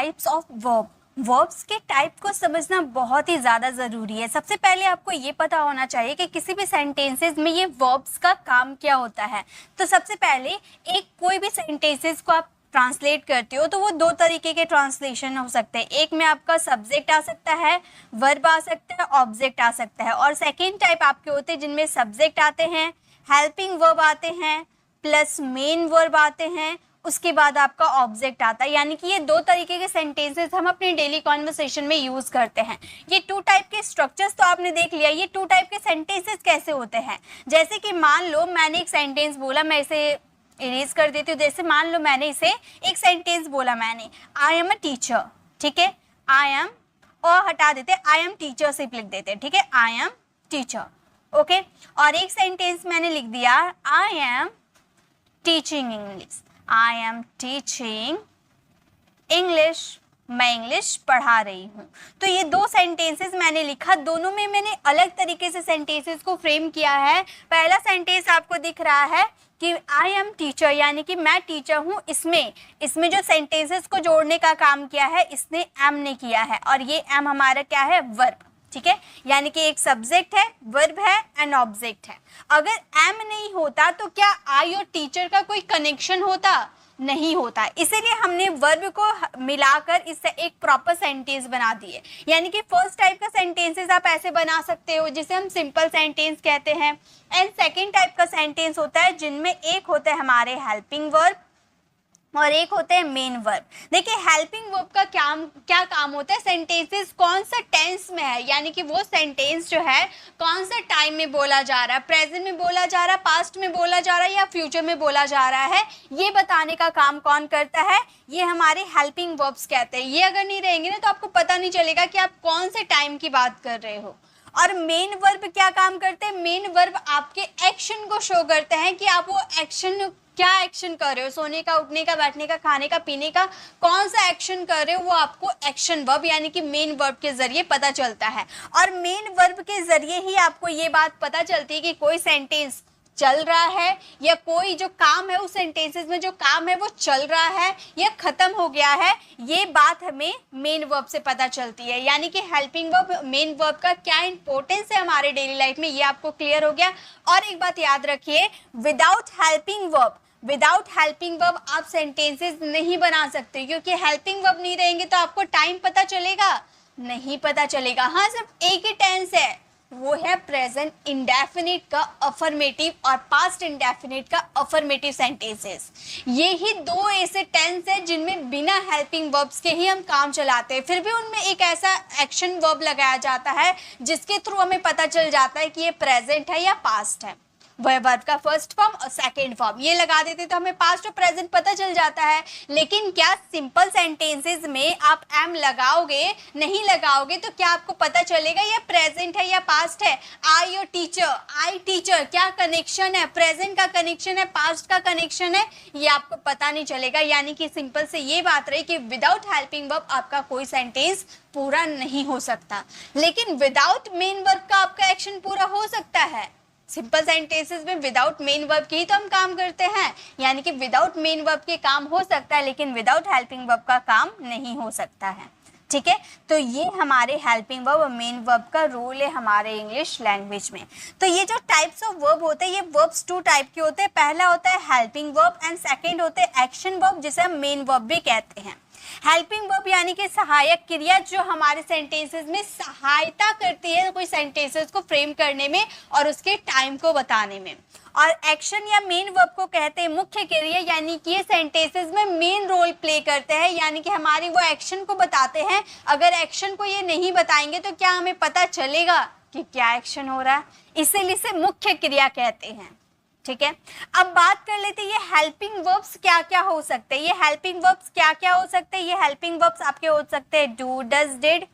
Types of verb. Verbs के type को समझना बहुत ही ज़्यादा ज़रूरी है। सबसे पहले आपको ये पता होना चाहिए कि किसी भी सेंटेंसेस में ये वर्ब्स का काम क्या होता है। तो सबसे पहले एक कोई भी सेंटेंसेस को आप ट्रांसलेट करते हो तो वो दो तरीके के ट्रांसलेशन हो सकते हैं। एक में आपका सब्जेक्ट आ सकता है, वर्ब आ सकता है, ऑब्जेक्ट आ सकता है। और सेकेंड टाइप आपके होते हैं जिनमें सब्जेक्ट आते हैं, हेल्पिंग वर्ब आते हैं, प्लस मेन वर्ब आते हैं, उसके बाद आपका ऑब्जेक्ट आता है। यानी कि ये दो तरीके के सेंटेंसेस हम अपने डेली कॉन्वर्सेशन में यूज करते हैं। ये टू टाइप के स्ट्रक्चर्स तो आपने देख लिया। ये टू टाइप के सेंटेंसेस कैसे होते हैं, जैसे कि मान लो मैंने एक सेंटेंस बोला, मैं इसे इरेज कर देती हूँ। जैसे मान लो मैंने इसे एक सेंटेंस बोला, मैंने आई एम अ टीचर, ठीक है, आई एम, और हटा देते आई एम टीचर सिर्फ लिख देते, ठीक है, आई एम टीचर, ओके। और एक सेंटेंस मैंने लिख दिया, I am teaching English, I am teaching English, मैं इंग्लिश पढ़ा रही हूँ। तो ये दो सेंटेंसेस मैंने लिखा, दोनों में मैंने अलग तरीके से सेंटेंसेस को फ्रेम किया है। पहला सेंटेंस आपको दिख रहा है कि आई एम टीचर, यानी कि मैं टीचर हूँ। इसमें जो सेंटेंसेस को जोड़ने का काम किया है इसने एम ने किया है, और ये एम हमारा क्या है, वर्ब, ठीक है। यानी कि एक सब्जेक्ट है, वर्ब है एंड ऑब्जेक्ट है। अगर एम नहीं होता तो क्या आई और टीचर का कोई कनेक्शन होता? नहीं होता। इसीलिए हमने वर्ब को मिलाकर इससे एक प्रॉपर सेंटेंस बना दिए। यानी कि फर्स्ट टाइप का सेंटेंसेस आप ऐसे बना सकते हो जिसे हम सिंपल सेंटेंस कहते हैं। एंड सेकेंड टाइप का सेंटेंस होता है जिनमें एक होता है हमारे हेल्पिंग वर्ब और एक होते हैं मेन वर्ब। देखिए हेल्पिंग वर्ब का क्या काम होता है, सेंटेंसेस कौन सा टेंस में है, यानी कि वो सेंटेंस जो है कौन सा टाइम में बोला जा रहा है, प्रेजेंट में बोला जा रहा है, पास्ट में बोला जा रहा है या फ्यूचर में बोला जा रहा है, ये बताने का काम कौन करता है, ये हमारे हेल्पिंग वर्ब्स कहते हैं। ये अगर नहीं रहेंगे ना तो आपको पता नहीं चलेगा कि आप कौन से टाइम की बात कर रहे हो। और मेन वर्ब क्या काम करते हैं, मेन वर्ब आपके एक्शन को शो करते हैं कि आप वो एक्शन क्या एक्शन कर रहे हो, सोने का, उठने का, बैठने का, खाने का, पीने का, कौन सा एक्शन कर रहे हो, वो आपको एक्शन वर्ब यानी कि मेन वर्ब के जरिए पता चलता है। और मेन वर्ब के जरिए ही आपको ये बात पता चलती है कि कोई सेंटेंस चल रहा है या कोई जो काम है उस सेंटेंसेस में जो काम है वो चल रहा है या खत्म हो गया है। ये बात हमें मेन वर्ब से पता चलती है। यानी कि हेल्पिंग वर्ब, मेन वर्ब का क्या इंपॉर्टेंस है हमारे डेली लाइफ में, ये आपको क्लियर हो गया। और एक बात याद रखिए, विदाउट हेल्पिंग वर्ब आप सेंटेंसेस नहीं बना सकते, क्योंकि हेल्पिंग वर्ब नहीं रहेंगे तो आपको टाइम पता चलेगा, नहीं पता चलेगा। हाँ, सिर्फ एक ही टेंस है, वो है प्रेजेंट इंडेफिनिट का अफर्मेटिव और पास्ट इंडेफिनिट का अफर्मेटिव सेंटेंसेस। ये ही दो ऐसे टेंस है जिनमें बिना हेल्पिंग वर्ब्स के ही हम काम चलाते हैं। फिर भी उनमें एक ऐसा एक्शन वर्ब लगाया जाता है जिसके थ्रू हमें पता चल जाता है कि ये प्रेजेंट है या पास्ट है। वर्ब का फर्स्ट फॉर्म और सेकेंड फॉर्म ये लगा देते तो हमें पास्ट और प्रेजेंट पता चल जाता है। लेकिन क्या सिंपल सेंटेंसेस में आप एम लगाओगे, नहीं लगाओगे तो क्या आपको पता चलेगा ये प्रेजेंट है या पास्ट है? आई और टीचर, आई टीचर, क्या कनेक्शन है, प्रेजेंट का कनेक्शन है, पास्ट का कनेक्शन है, ये आपको पता नहीं चलेगा। यानी कि सिंपल से ये बात रही कि विदाउट हेल्पिंग वर्ब आपका कोई सेंटेंस पूरा नहीं हो सकता। लेकिन विदाउट मेन वर्ब का आपका एक्शन पूरा हो सकता है। सिंपल सेंटेंसेस में विदाउट मेन वर्ब के ही तो हम काम करते हैं। यानी कि विदाउट मेन वर्ब के काम हो सकता है लेकिन विदाउट हेल्पिंग वर्ब का काम नहीं हो सकता है, ठीक है। तो ये हमारे हेल्पिंग वर्ब और मेन वर्ब का रोल है हमारे इंग्लिश लैंग्वेज में। तो ये जो टाइप्स ऑफ वर्ब होते हैं ये वर्ब्स टू टाइप के होते हैं। पहला होता है हेल्पिंग वर्ब एंड सेकेंड होते हैं एक्शन वर्ब, जिसे हम मेन वर्ब भी कहते हैं। हेल्पिंग वर्ब यानी कि सहायक क्रिया जो हमारे सेंटेंसेस में सहायता करती है कोई सेंटेंसेस को फ्रेम करने में और उसके टाइम को बताने में। और एक्शन या मेन वर्ब को कहते हैं मुख्य क्रिया, यानी कि ये सेंटेंसेस में मेन रोल प्ले करते हैं, यानी कि हमारी वो एक्शन को बताते हैं। अगर एक्शन को ये नहीं बताएंगे तो क्या हमें पता चलेगा कि क्या एक्शन हो रहा है? इसीलिए इसे मुख्य क्रिया कहते हैं, ठीक है। अब बात कर लेते हैं ये हेल्पिंग वर्ब्स क्या क्या हो सकते हैं। ये हेल्पिंग वर्ब्स क्या क्या हो सकते हैं? ये हेल्पिंग वर्ब्स आपके हो सकते हैं डू, डज, डिड,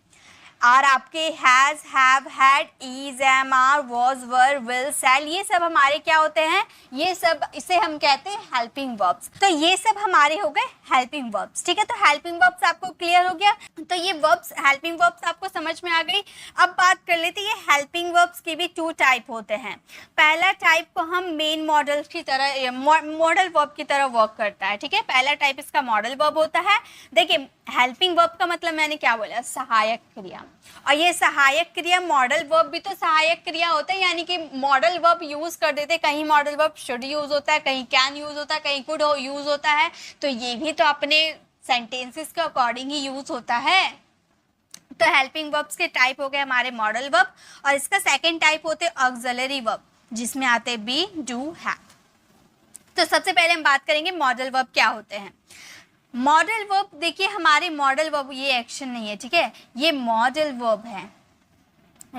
और आपके has, have, had, is, am, are, was, were, will, shall, ये सब हमारे क्या होते हैं, ये सब इसे हम कहते हैं हेल्पिंग वर्ब्स। तो ये सब हमारे हो गए हेल्पिंग वर्ब्स, ठीक है। तो हेल्पिंग वर्ब्स आपको क्लियर हो गया। तो ये वर्ब्स, हेल्पिंग वर्ब्स आपको समझ में आ गई। अब बात कर लेते हैं, ये हेल्पिंग वर्ब्स के भी 2 टाइप होते हैं। पहला टाइप को हम मेन मॉडल की तरह, मॉडल वर्ब की तरह वर्क करता है, ठीक है। पहला टाइप इसका मॉडल वर्ब होता है। देखिए हेल्पिंग वर्ब का मतलब मैंने क्या बोला, सहायक क्रिया। और ये सहायक क्रिया, मॉडल वर्ब भी तो सहायक क्रिया होता है, यानी कि मॉडल वर्ब यूज कर देते, कहीं मॉडल वर्ब शुड यूज होता है, कहीं कैन यूज होता है, कहीं कुड यूज होता है। तो ये भी तो अपने सेंटेंसेस के अकॉर्डिंग ही यूज होता है। तो हेल्पिंग वर्ब्स के टाइप हो गए हमारे मॉडल वर्ब। और इसका सेकेंड टाइप होते ऑक्सिलरी वर्ब, जिसमें आते बी, डू, हैव। तो सबसे पहले हम बात करेंगे मॉडल वर्ब क्या होते हैं। मॉडल वर्ब, देखिए हमारे मॉडल वर्ब, ये एक्शन नहीं है, ठीक है, ये मॉडल वर्ब है,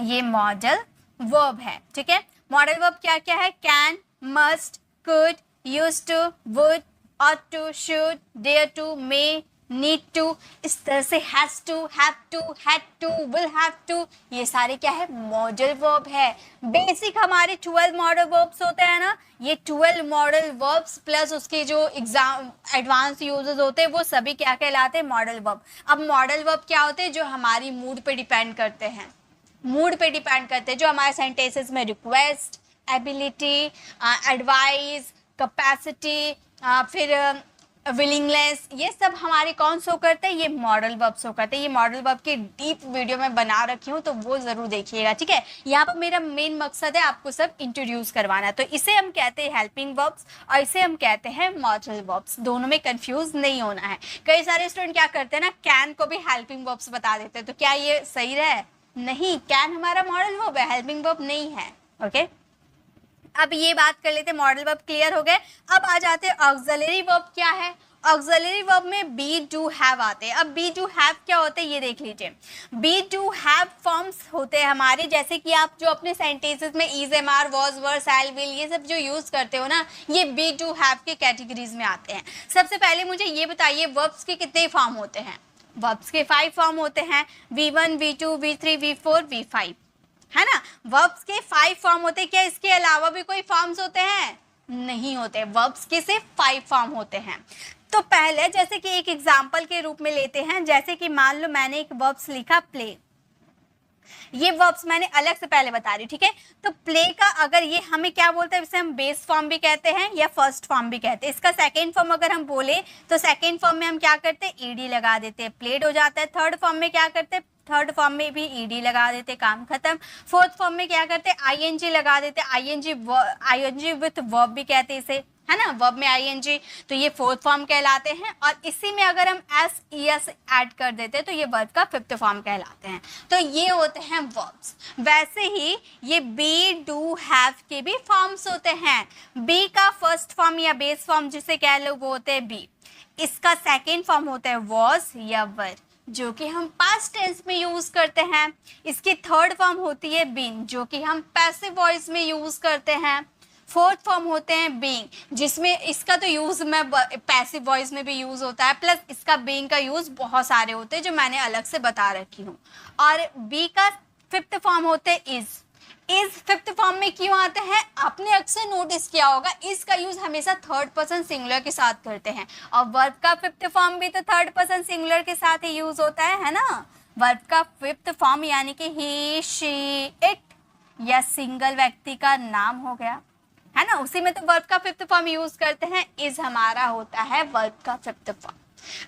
ये मॉडल वर्ब है, ठीक है। मॉडल वर्ब क्या क्या है, can, must, could, used to, would, ought to, should, dare to, may, need to, इस तरह से has to, have to, had to, will have to, ये सारे क्या है, मॉडल वर्ब है। बेसिक हमारे 12 मॉडल वर्ब्स होते हैं ना, ये 12 मॉडल वर्ब्स प्लस उसके जो एग्जाम एडवांस यूजेस होते हैं वो सभी क्या कहलाते हैं, मॉडल वर्ब। अब मॉडल वर्ब क्या होते हैं, जो हमारी मूड पे डिपेंड करते हैं, मूड पे डिपेंड करते हैं, जो हमारे सेंटेंसेस में रिक्वेस्ट, एबिलिटी, एडवाइस, कैपेसिटी, फिर विलिंगनेस, ये सब हमारे कौन शो करते हैं, ये मॉडल वर्ब शो करते हैं। ये मॉडल वर्ब की डीप वीडियो में बना रखी हूँ, तो वो जरूर देखिएगा, ठीक है। यहाँ पर मेरा मेन मकसद है आपको सब इंट्रोड्यूस करवाना। तो इसे हम कहते हैं हेल्पिंग वर्ब्स और इसे हम कहते हैं मॉडल वर्ब्स। दोनों में कंफ्यूज नहीं होना है। कई सारे स्टूडेंट क्या करते हैं ना, कैन को भी हेल्पिंग वर्ब्स बता देते हैं, तो क्या ये सही रहे, नहीं, कैन हमारा मॉडल वर्ब है, हेल्पिंग वर्ब नहीं है, ओके। अब ये बात कर लेते हैं, मॉडल वर्ब क्लियर हो गए। अब आ जाते हैं ऑक्सिलरी वर्ब क्या है। ऑक्सिलरी वर्ब में बी, डू, हैव आते हैं। अब बी, डू, हैव क्या होते हैं ये देख लीजिए। बी, डू, हैव फॉर्म्स होते हैं हमारे, जैसे कि आप जो अपने सेंटेंसेस में is, am, are, was, were, shall, will, ये सब जो यूज करते हो ना, ये बी, डू, हैव के कैटेगरीज में आते हैं। सबसे पहले मुझे ये बताइए, वर्ब्स के कितने फॉर्म होते हैं। वर्ब्स के 5 फॉर्म होते हैं, V1, V2, V3, V4, V5, है ना। वर्ब्स के 5 फॉर्म होते हैं। क्या इसके अलावा भी कोई फॉर्म्स होते हैं, नहीं होते। वर्ब्स के सिर्फ 5 फॉर्म होते हैं। तो पहले जैसे कि एक एग्जांपल के रूप में लेते हैं, जैसे कि मान लो मैंने एक वर्ब्स लिखा प्ले, ये वर्ब्स मैंने अलग से पहले बता रही, ठीक है। तो प्ले का अगर ये हमें क्या बोलते हैं, इसे हम बेस फॉर्म भी कहते हैं या फर्स्ट फॉर्म भी कहते हैं। इसका सेकंड फॉर्म अगर हम बोले तो सेकंड फॉर्म में हम क्या करते हैं, ईडी लगा देते हैं, प्लेड हो जाता है। थर्ड फॉर्म में क्या करते हैं, थर्ड फॉर्म में भी ईडी लगा देते, काम खत्म। फोर्थ फॉर्म में क्या करते हैं, आईएनजी लगा देते, आईएनजी विथ वर्ब भी कहते हैं इसे, है ना, वर्ब में आईएनजी, तो ये फोर्थ फॉर्म कहलाते हैं। और इसी में अगर हम एस ई एस ऐड कर देते हैं तो ये वर्ब का फिफ्थ फॉर्म कहलाते हैं। तो ये होते हैं वर्ब्स। वैसे ही ये बी, डू, हैव के भी फॉर्म्स होते हैं। बी का फर्स्ट फॉर्म या बेस फॉर्म जिसे कह लो वो होते हैं बी। इसका सेकेंड फॉर्म होता है वॉज या वर, जो कि हम पास्ट टेंस में यूज करते हैं। इसकी थर्ड फॉर्म होती है बीन, जो कि हम पैसिव वॉइस में यूज करते हैं। फोर्थ फॉर्म होते हैं बीइंग, जिसमें इसका तो यूज में पैसिव वॉइस में भी यूज होता है, प्लस इसका बीइंग का यूज बहुत सारे होते हैं जो मैंने अलग से बता रखी हूँ। और बी का फिफ्थ फॉर्म होते हैं इज फिफ्थ फॉर्म में क्यों आते हैं, आपने अक्सर नोटिस किया होगा, इज का यूज हमेशा थर्ड पर्सन सिंगुलर के साथ करते हैं। और वर्ब का फिफ्थ फॉर्म भी तो थर्ड पर्सन सिंगुलर के साथ ही यूज होता है ना। वर्ब का फिफ्थ फॉर्म यानी कि ही, शी, इट या सिंगल व्यक्ति का नाम हो गया, है ना, उसी में तो वर्ब का फिफ्थ फॉर्म यूज करते हैं। इज हमारा होता है वर्ब का फिफ्थ फॉर्म।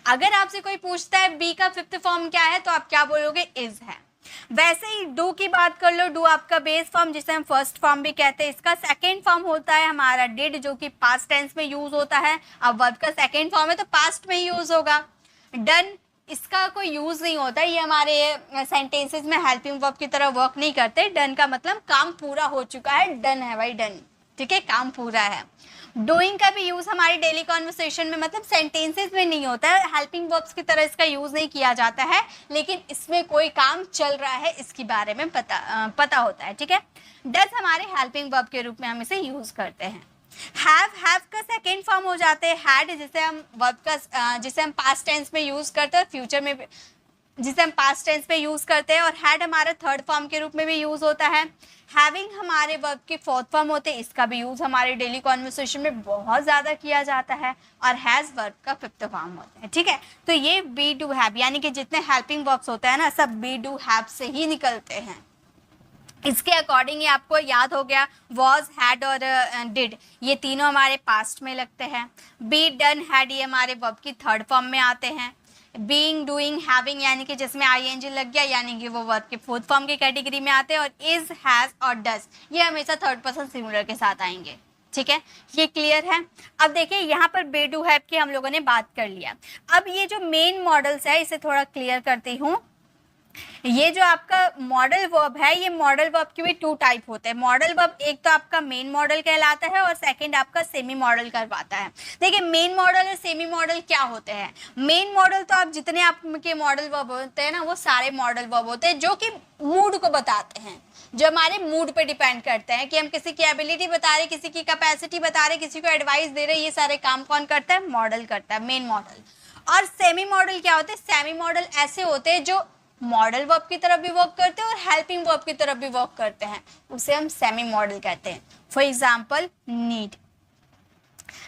अगर आपसे कोई पूछता है बी का फिफ्थ फॉर्म क्या है, तो आप क्या बोलोगे, इज है। वैसे ही डू की बात कर लो, डू आपका बेस फॉर्म जिसे हम फर्स्ट फॉर्म भी कहते हैं। इसका सेकेंड फॉर्म होता है हमारा डिड, जो कि पास्ट टेंस में यूज होता है। अब वर्ब का सेकेंड फॉर्म है तो पास्ट में यूज होगा। डन, इसका कोई यूज नहीं होता, ये हमारे सेंटेंसेस में हेल्पिंग वर्ब की तरह वर्क नहीं करते। डन का मतलब काम पूरा हो चुका है, डन है भाई, डन, ठीक है, काम पूरा है। डूइंग का भी यूज हमारी डेली कॉन्वर्सेशन में, मतलब सेंटेंसेस में नहीं होता है, हेल्पिंग वर्ब्स की तरह इसका यूज नहीं किया जाता है, लेकिन इसमें कोई काम चल रहा है इसके बारे में पता होता है, ठीक है। डज हमारे हेल्पिंग वर्ब के रूप में हम इसे यूज करते हैं। हैव का सेकेंड फॉर्म हो जाते हैं हैड, जिसे हम वर्ब का जिसे हम पास्ट टेंस में यूज करते हैं, फ्यूचर में जिसे हम पास्ट टेंस पे यूज करते हैं, और हैड हमारा थर्ड फॉर्म के रूप में भी यूज होता है। हैविंग हमारे वर्ब के फोर्थ फॉर्म होते हैं, इसका भी यूज हमारे डेली कॉन्वर्सेशन में बहुत ज्यादा किया जाता है, और हैज वर्ब का फिफ्थ फॉर्म होता है। ठीक है, तो ये बी डू हैव यानी कि जितने हेल्पिंग वर्ब्स होते हैं ना, सब बी डू हैव से ही निकलते हैं। इसके अकॉर्डिंग ये आपको याद हो गया, वॉज, हैड और डिड, ये तीनों हमारे पास्ट में लगते हैं। बी, डन, हैड ये हमारे वर्ब की थर्ड फॉर्म में आते हैं। बीइंग, डूइंग, हैविंग यानी कि जिसमें आईएनजी लग गया यानी कि वो वर्ब के फोर्थ फॉर्म की कैटेगरी में आते हैं। और इज, हैज और डज ये हमेशा थर्ड पर्सन सिंगुलर के साथ आएंगे। ठीक है, ये क्लियर है। अब देखिए यहाँ पर बी डू हैव की हम लोगों ने बात कर लिया। अब ये जो मेन मॉडल्स है इसे थोड़ा क्लियर करती हूँ। ये जो आपका मॉडल वर्ब है, ये मॉडल वर्ब के भी टू टाइप होते हैं। मॉडल वर्ब एक तो आपका मेन मॉडल कहलाता है और सेकंड आपका सेमी मॉडल करवाता है। देखिए मेन मॉडल और सेमी मॉडल क्या होते हैं। मेन मॉडल तो आप जितने आपके मॉडल वर्ब होते हैं ना, वो सारे मॉडल वर्ब होते हैं जो कि मूड को बताते हैं, जो हमारे मूड पे डिपेंड करते हैं कि हम किसी की एबिलिटी बता रहे, किसी की कैपेसिटी बता रहे, किसी को एडवाइस दे रहे, ये सारे काम कौन करता है, मॉडल करता है, मेन मॉडल। और सेमी मॉडल क्या होते हैं, सेमी मॉडल ऐसे होते हैं जो मॉडल वर्ब की तरफ भी वर्क करते हैं और हेल्पिंग वर्ब की तरफ भी वर्क करते हैं, उसे हम सेमी मॉडल कहते हैं। फॉर एग्जाम्पल नीड,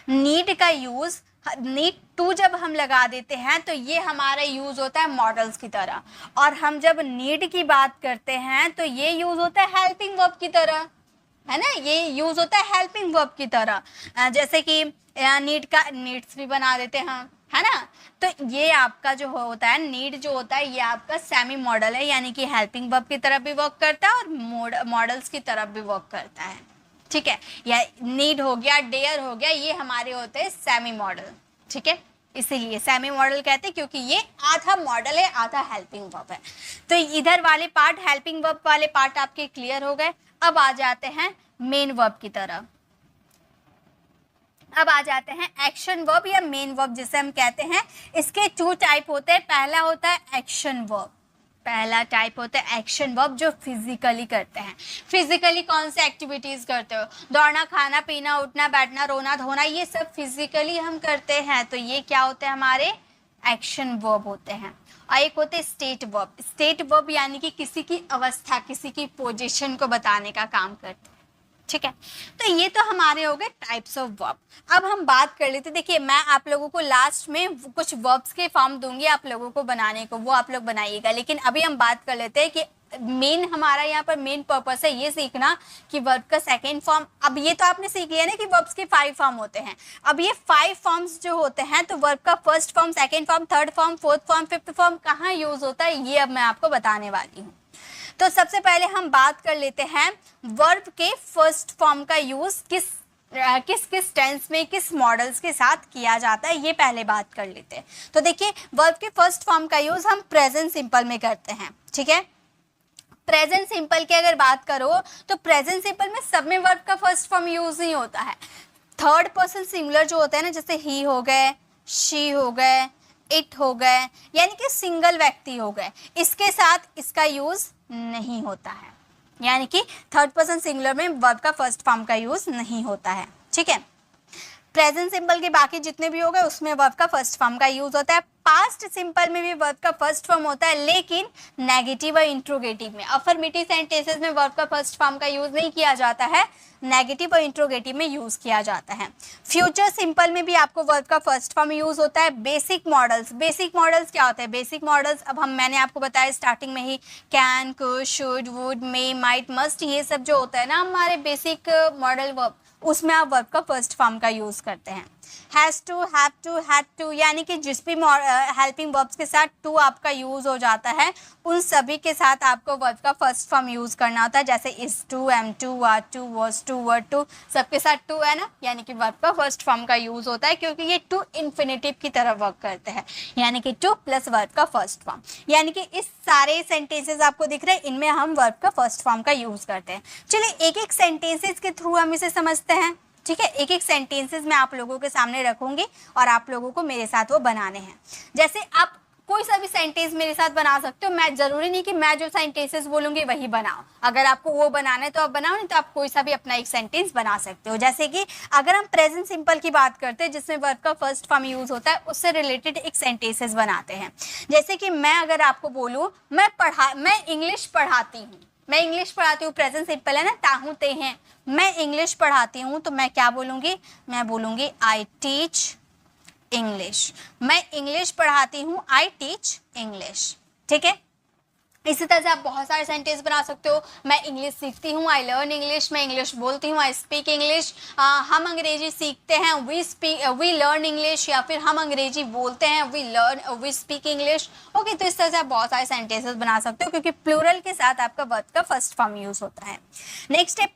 नीड का यूज, नीड टू जब हम लगा देते हैं तो ये हमारा यूज होता है मॉडल्स की तरह, और हम जब नीड की बात करते हैं तो ये यूज होता है हेल्पिंग वर्ब की तरह, है ना, ये यूज होता है हेल्पिंग वर्ब की तरह। जैसे कि नीड का नीड्स भी बना देते हैं, है ना। तो ये आपका जो होता है नीड जो होता है ये आपका सेमी मॉडल है, यानी कि हेल्पिंग वर्ब की तरफ भी वर्क करता है और मॉडल्स की तरफ भी वर्क करता है। ठीक है, या नीड हो गया, डेयर हो गया, ये हमारे होते हैं सेमी मॉडल। ठीक है, इसीलिए सेमी मॉडल कहते हैं क्योंकि ये आधा मॉडल है आधा हेल्पिंग वर्ब है। तो इधर वाले पार्ट हेल्पिंग वर्ब वाले पार्ट आपके क्लियर हो गए। अब आ जाते हैं मेन वर्ब की तरफ। अब आ जाते हैं एक्शन वर्ब या मेन वर्ब जिसे हम कहते हैं। इसके टू टाइप होते हैं। पहला होता है एक्शन वर्ब, पहला टाइप होता है एक्शन वर्ब जो फिजिकली करते हैं। फिजिकली कौन से एक्टिविटीज करते हो, दौड़ना, खाना पीना, उठना बैठना, रोना धोना, ये सब फिजिकली हम करते हैं, तो ये क्या होते हैं, हमारे एक्शन वर्ब होते हैं। और एक होते हैं स्टेट वर्ब। स्टेट वर्ब यानी कि किसी की अवस्था, किसी की पोजीशन को बताने का काम करते हैं। ठीक है, तो ये तो हमारे हो गए टाइप्स ऑफ वर्ब। अब हम बात कर लेते, देखिए मैं आप लोगों को लास्ट में कुछ वर्ब्स के फॉर्म दूंगी आप लोगों को बनाने को, वो आप लोग बनाइएगा। लेकिन अभी हम बात कर लेते हैं कि मेन हमारा यहाँ पर मेन पर्पस है ये सीखना कि वर्ब का सेकेंड फॉर्म। अब ये तो आपने सीख लिया ना कि वर्ब्स के 5 फॉर्म होते हैं। अब ये 5 फॉर्म्स जो होते हैं, तो वर्ब का first form, second form, third form, fourth form, fifth form कहाँ यूज होता है, ये अब मैं आपको बताने वाली हूँ। तो सबसे पहले हम बात कर लेते हैं वर्ब के फर्स्ट फॉर्म का यूज किस किस टेंस में, किस मॉडल्स के साथ किया जाता है, ये पहले बात कर लेते हैं। तो देखिए वर्ब के फर्स्ट फॉर्म का यूज हम प्रेजेंट सिंपल में करते हैं। ठीक है, प्रेजेंट सिंपल की अगर बात करो तो प्रेजेंट सिंपल में सब में वर्ब का फर्स्ट फॉर्म यूज नहीं होता है। थर्ड पर्सन सिंगुलर जो होता है ना, जैसे ही हो गए, शी हो गए, इट हो गए, यानी कि सिंगल व्यक्ति हो गए, इसके साथ इसका यूज नहीं होता है, यानी कि थर्ड पर्सन सिंगुलर में वर्ब का फर्स्ट फॉर्म का यूज नहीं होता है। ठीक है, प्रेजेंट सिंपल के बाकी जितने भी हो गए उसमें वर्ब का फर्स्ट फॉर्म का यूज होता है। पास्ट सिंपल में भी वर्ब का फर्स्ट फॉर्म होता है, लेकिन नेगेटिव और इंट्रोगेटिव में, अफर्मेटिव सेंटेंसेस में वर्ब का फर्स्ट फॉर्म का यूज नहीं किया जाता है, नेगेटिव और इंट्रोगेटिव में यूज किया जाता है। फ्यूचर सिंपल में भी आपको वर्ब का फर्स्ट फॉर्म यूज होता है। बेसिक मॉडल्स, बेसिक मॉडल्स क्या होते हैं, बेसिक मॉडल्स अब मैंने आपको बताया स्टार्टिंग में ही, can, could, should, would, may, might, must, ये सब जो होता है ना हमारे बेसिक मॉडल वर्ब, उसमें आप वर्ब का फर्स्ट फॉर्म का यूज करते हैं। Has to, have to, had to, यानी कि जिस भी हेल्पिंग वर्ब्स के साथ टू आपका यूज हो जाता है उन सभी के साथ आपको वर्ब का फर्स्ट फॉर्म यूज करना होता है। जैसे is to, am to, are to, was to, were to, सबके साथ टू है ना, यानी कि वर्ब का फर्स्ट फॉर्म का यूज होता है, क्योंकि ये टू इन्फिनेटिव की तरह वर्क करते हैं, यानी कि टू प्लस वर्ब का फर्स्ट फॉर्म। यानी कि इस सारे सेंटेंसेस आपको दिख रहे हैं, इनमें हम वर्ब का फर्स्ट फॉर्म का यूज करते हैं। चलिए एक एक सेंटेंसेस के थ्रू हम इसे समझते हैं। ठीक है, एक एक सेंटेंसेस मैं आप लोगों के सामने रखूंगी और आप लोगों को मेरे साथ वो बनाने हैं। जैसे आप कोई सा भी सेंटेंस मेरे साथ बना सकते हो। मैं जरूरी नहीं कि मैं जो सेंटेंसेस बोलूंगी वही बनाओ, अगर आपको वो बनाना है तो आप बनाओ, नहीं तो आप कोई सा भी अपना एक सेंटेंस बना सकते हो। जैसे कि अगर हम प्रेजेंट सिंपल की बात करते हैं जिसमें वर्ब का फर्स्ट फॉर्म यूज होता है, उससे रिलेटेड एक सेंटेंसेस बनाते हैं। जैसे कि मैं अगर आपको बोलूँ मैं इंग्लिश पढ़ाती हूँ, मैं इंग्लिश पढ़ाती हूँ, प्रेजेंट सिंपल है ना, ताहू ते हैं, मैं इंग्लिश पढ़ाती हूँ, तो मैं क्या बोलूंगी, मैं बोलूंगी आई टीच इंग्लिश। मैं इंग्लिश पढ़ाती हूँ, आई टीच इंग्लिश। ठीक है, इसी तरह से आप बहुत सारे सेंटेंस बना सकते हो। मैं इंग्लिश सीखती हूँ, आई लर्न इंग्लिश। मैं इंग्लिश बोलती हूँ, आई स्पीक इंग्लिश। हम अंग्रेजी सीखते हैं, वी लर्न इंग्लिश। या फिर हम अंग्रेजी बोलते हैं, वी स्पीक इंग्लिश। ओके, तो इस तरह से आप बहुत सारे सेंटेंसेस बना सकते हो क्योंकि प्लूरल के साथ आपका वर्ब का फर्स्ट फॉर्म यूज होता है। नेक्स्ट है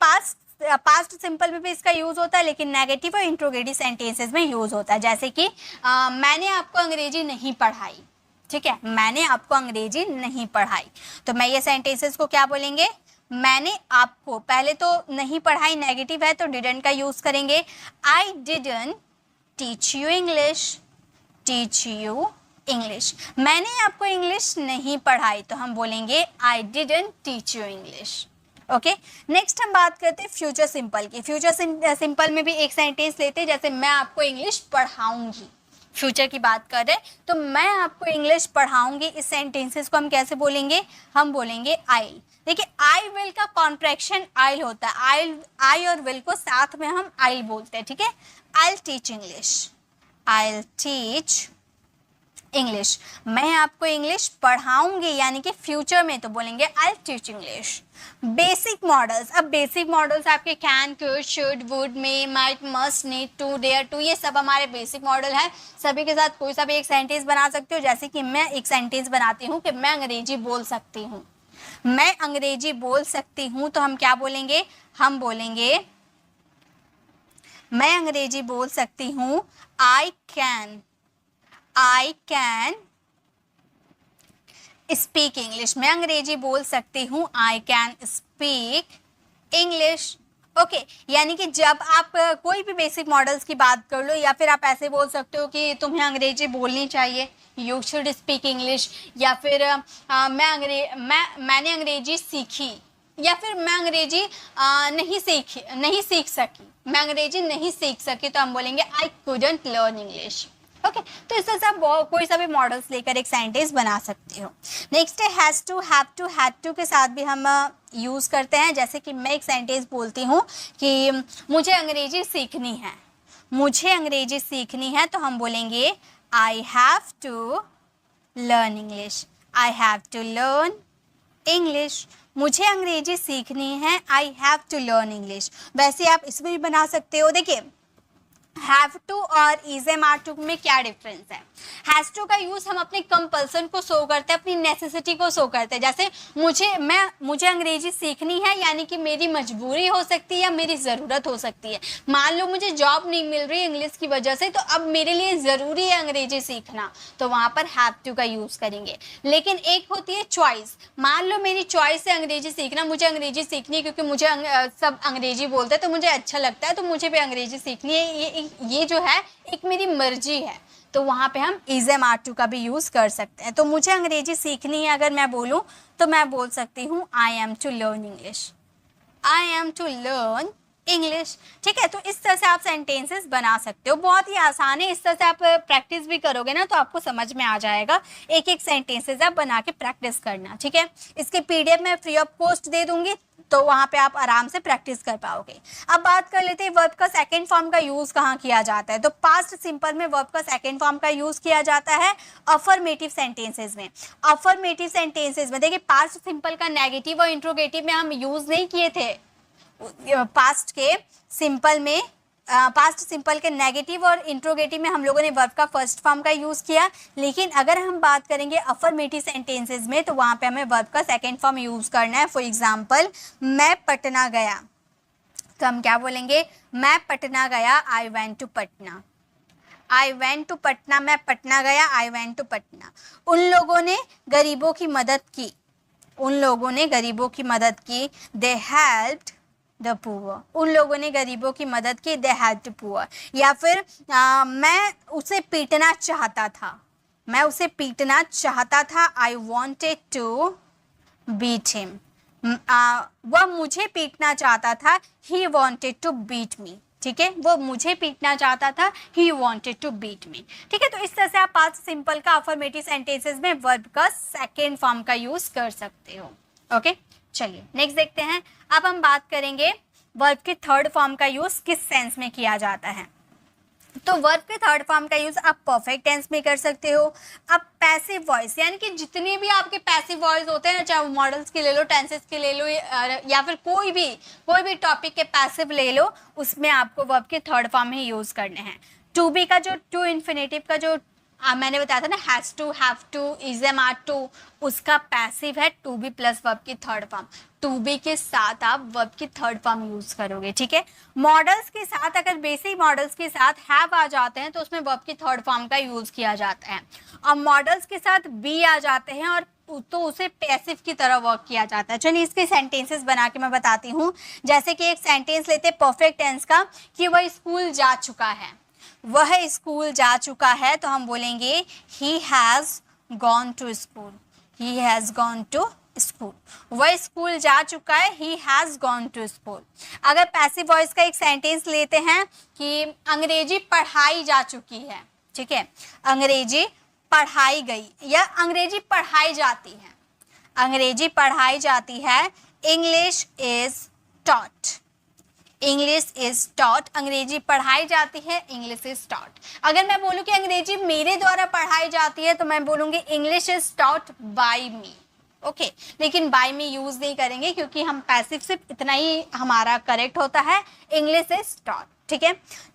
पास्ट सिंपल में भी इसका यूज होता है, लेकिन नेगेटिव और इंट्रोगेटिव सेंटेंसेस में यूज होता है। जैसे कि मैंने आपको अंग्रेजी नहीं पढ़ाई। ठीक है, मैंने आपको अंग्रेजी नहीं पढ़ाई, तो मैं ये सेंटेंसेस को क्या बोलेंगे, मैंने आपको, पहले तो नहीं पढ़ाई नेगेटिव है तो डिडंट का यूज करेंगे। I didn't teach you English, teach you English. मैंने आपको इंग्लिश नहीं पढ़ाई तो हम बोलेंगे I didn't teach you English. Okay, next हम बात करते हैं फ्यूचर सिंपल की। फ्यूचर सिंपल में भी एक सेंटेंस लेते हैं, जैसे मैं आपको इंग्लिश पढ़ाऊंगी, फ्यूचर की बात कर रहे हैं, तो मैं आपको इंग्लिश पढ़ाऊंगी। इस सेंटेंसेस को हम कैसे बोलेंगे, हम बोलेंगे आइल। देखिए, आई विल का कॉन्ट्रैक्शन आइल होता है, आई और विल को साथ में हम आइल बोलते हैं। ठीक है, आई टीच इंग्लिश, आई टीच इंग्लिश। मैं आपको इंग्लिश पढ़ाऊंगी, यानी कि फ्यूचर में तो बोलेंगे I teach English. Basic modals, अब बेसिक मॉडल्स आपके can, could, should, would, may, might, must, need, to, dare to, ये सब हमारे बेसिक मॉडल है। सभी के साथ कोई सा भी एक सेंटेंस बना सकते हो। जैसे कि मैं एक सेंटेंस बनाती हूँ कि मैं अंग्रेजी बोल सकती हूँ, मैं अंग्रेजी बोल सकती हूँ, तो हम क्या बोलेंगे, हम बोलेंगे मैं अंग्रेजी बोल सकती हूँ, आई कैन स्पीक इंग्लिश। मैं अंग्रेजी बोल सकती हूँ, I can speak English. Okay, यानी कि जब आप कोई भी बेसिक मॉडल्स की बात कर लो, या फिर आप ऐसे बोल सकते हो कि तुम्हें अंग्रेजी बोलनी चाहिए, यू शुड स्पीक इंग्लिश। या फिर मैंने अंग्रेजी सीखी, या फिर मैं अंग्रेजी नहीं सीख सकी, मैं अंग्रेजी नहीं सीख सकी, तो हम बोलेंगे I couldn't learn English. Okay, तो इस तरह से आप कोई सा भी मॉडल्स लेकर एक सेंटेंस बना सकते हो। नेक्स्ट है has to, have to, had to के साथ भी हम यूज़ करते हैं। जैसे कि मैं एक सेंटेंस बोलती हूँ कि मुझे अंग्रेजी सीखनी है, मुझे अंग्रेजी सीखनी है, तो हम बोलेंगे I have to learn English, I have to learn English. मुझे अंग्रेजी सीखनी है, I have to learn English. वैसे आप इसमें भी बना सकते हो। देखिए, हैव टू और इज एम आर टू में क्या डिफरेंस है। हैज टू का यूज हम अपने कंपल्सन को शो करते हैं, अपनी नेसेसिटी को शो करते हैं। जैसे मुझे अंग्रेजी सीखनी है, यानी कि मेरी मजबूरी हो सकती है या मेरी ज़रूरत हो सकती है। मान लो मुझे जॉब नहीं मिल रही इंग्लिश की वजह से, तो अब मेरे लिए ज़रूरी है अंग्रेजी सीखना, तो वहाँ पर हैव टू का यूज़ करेंगे। लेकिन एक होती है चॉइस, मान लो मेरी चॉइस है अंग्रेजी सीखना, मुझे अंग्रेजी सीखनी है क्योंकि मुझे सब अंग्रेजी बोलते हैं तो मुझे अच्छा लगता है, तो मुझे भी अंग्रेजी सीखनी है, ये जो है एक मेरी मर्जी है, तो वहाँ पे हम इज एम आर टू का भी यूज़ कर सकते हैं। तो मुझे अंग्रेजी सीखनी है अगर मैं बोलूँ, तो मैं बोल सकती हूँ I am to learn English, I am to learn English. ठीक है, तो इस तरह से आप सेंटेंसेस बना सकते हो, बहुत ही आसान है। इस तरह से आप प्रैक्टिस भी करोगे ना तो आपको समझ में आ जाएगा। एक एक सेंटेंसेस आप बना के प्रैक्टिस करना। ठीक है, इसके पीडीएफ मैं फ्री ऑफ कॉस्ट दे दूंगी, तो वहाँ पे आप आराम से प्रैक्टिस कर पाओगे। अब बात कर लेते हैं वर्ब का सेकंड फॉर्म का यूज़ कहाँ किया जाता है। तो पास्ट सिंपल में वर्ब का सेकंड फॉर्म का यूज़ किया जाता है अफर्मेटिव सेंटेंसेस में। अफर्मेटिव सेंटेंसेस में देखिए, पास्ट सिंपल का नेगेटिव और इंट्रोगेटिव में हम यूज़ नहीं किए थे। पास्ट सिंपल के नेगेटिव और इंट्रोगेटिव में हम लोगों ने वर्ब का फर्स्ट फॉर्म का यूज़ किया, लेकिन अगर हम बात करेंगे अफर्मेटिव सेंटेंसेस में तो वहाँ पे हमें वर्ब का सेकंड फॉर्म यूज़ करना है। फॉर एग्जांपल, मैं पटना गया, तो हम क्या बोलेंगे, मैं पटना गया, I went to Patna, I went to Patna, मैं पटना गया, आई वेंट टू पटना। उन लोगों ने गरीबों की मदद की, उन लोगों ने गरीबों की मदद की, दे हेल्प्ड द पुअर, उन लोगों ने गरीबों की मदद की, दे हेल्प्ड पुअर। या फिर मैं उसे पीटना चाहता था, मैं उसे पीटना चाहता था, I wanted to beat him. वह मुझे पीटना चाहता था, he wanted to beat me. ठीक है, वो मुझे पीटना चाहता था, he wanted to beat me. ठीक है, तो इस तरह से आप पास्ट सिंपल का अफर्मेटिव सेंटेंसेस में वर्ब का सेकेंड फॉर्म का यूज कर सकते हो। ओके, चलिए नेक्स्ट देखते हैं। अब हम बात करेंगे वर्ब के थर्ड फॉर्म का यूज किस सेंस में किया जाता है। तो वर्ब के थर्ड फॉर्म का यूज आप परफेक्ट टेंस में कर सकते हो। अब पैसिव वॉइस, यानी कि जितने भी आपके पैसिव वॉइस होते हैं ना, चाहे वो मॉडल्स के ले लो, टेंसेस के ले लो, या फिर कोई भी टॉपिक के पैसिव ले लो, उसमें आपको वर्ब के थर्ड फॉर्म ही यूज करने हैं। टू बी का जो टू इन्फिनेटिव का जो मैंने बताया था ना, has to, have to, is am, are to, उसका पैसिव है टू बी प्लस वर्ब की थर्ड फॉर्म। टू बी के साथ आप वर्ब की थर्ड फॉर्म यूज करोगे। ठीक है, मॉडल्स के साथ, अगर बेसिक मॉडल्स के साथ हैव आ जाते हैं तो उसमें वर्ब की थर्ड फॉर्म का यूज किया जाता है। और मॉडल्स के साथ बी आ जाते हैं और तो उसे पैसिव की तरह वर्क किया जाता है। चलिए इसके सेंटेंसेस बना के मैं बताती हूँ। जैसे कि एक सेंटेंस लेते परफेक्ट टेंस का कि वह स्कूल जा चुका है। वह स्कूल जा चुका है तो हम बोलेंगे he has gone to school. He has gone to school. वह स्कूल जा चुका है, he has gone to school. अगर पैसिव वॉइस का एक सेंटेंस लेते हैं कि अंग्रेजी पढ़ाई जा चुकी है। ठीक है, अंग्रेजी पढ़ाई गई या अंग्रेजी पढ़ाई जाती है। अंग्रेजी पढ़ाई जाती है, English is taught. English is taught, अंग्रेजी पढ़ाई जाती है, इंग्लिश इज टॉट। अगर मैं बोलूँ कि अंग्रेजी मेरे द्वारा पढ़ाई जाती है तो मैं बोलूँगी English is taught by me. Okay, लेकिन बाय मी यूज नहीं करेंगे क्योंकि हम पैसिव सिर्फ इतना ही हमारा करेक्ट होता है, इंग्लिश इज टॉट। ठीक है,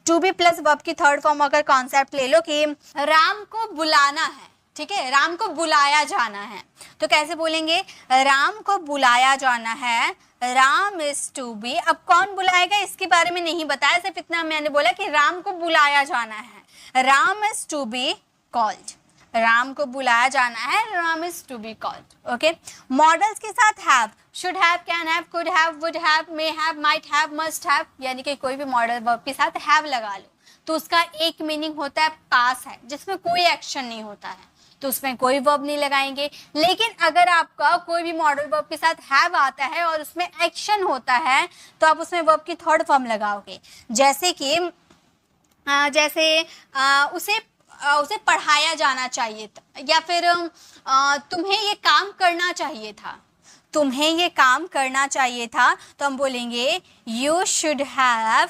टू बी प्लस वर्ब की थर्ड फॉर्म अगर कॉन्सेप्ट ले लो कि राम को बुलाना है। ठीक है, राम को बुलाया जाना है तो कैसे बोलेंगे, राम को बुलाया जाना है, राम इज टू बी। अब कौन बुलाएगा इसके बारे में नहीं बताया, सिर्फ इतना मैंने बोला कि राम को बुलाया जाना है, Ram is to be called. Ram को बुलाया जाना है, Ram is to be called. Okay, modals के साथ have, should have, can have, could have, would have, may have, might have, must have, यानी कि कोई भी मॉडल वर्ब के साथ हैव लगा लो तो उसका एक मीनिंग होता है पास है, जिसमें कोई एक्शन नहीं होता है तो उसमें कोई वर्ब नहीं लगाएंगे। लेकिन अगर आपका कोई भी मॉडल वर्ब के साथ हैव आता है और उसमें एक्शन होता है तो आप उसमें वर्ब की थर्ड फॉर्म लगाओगे। जैसे कि उसे पढ़ाया जाना चाहिए था, या फिर तुम्हें ये काम करना चाहिए था। तुम्हें ये काम करना चाहिए था तो हम बोलेंगे you should have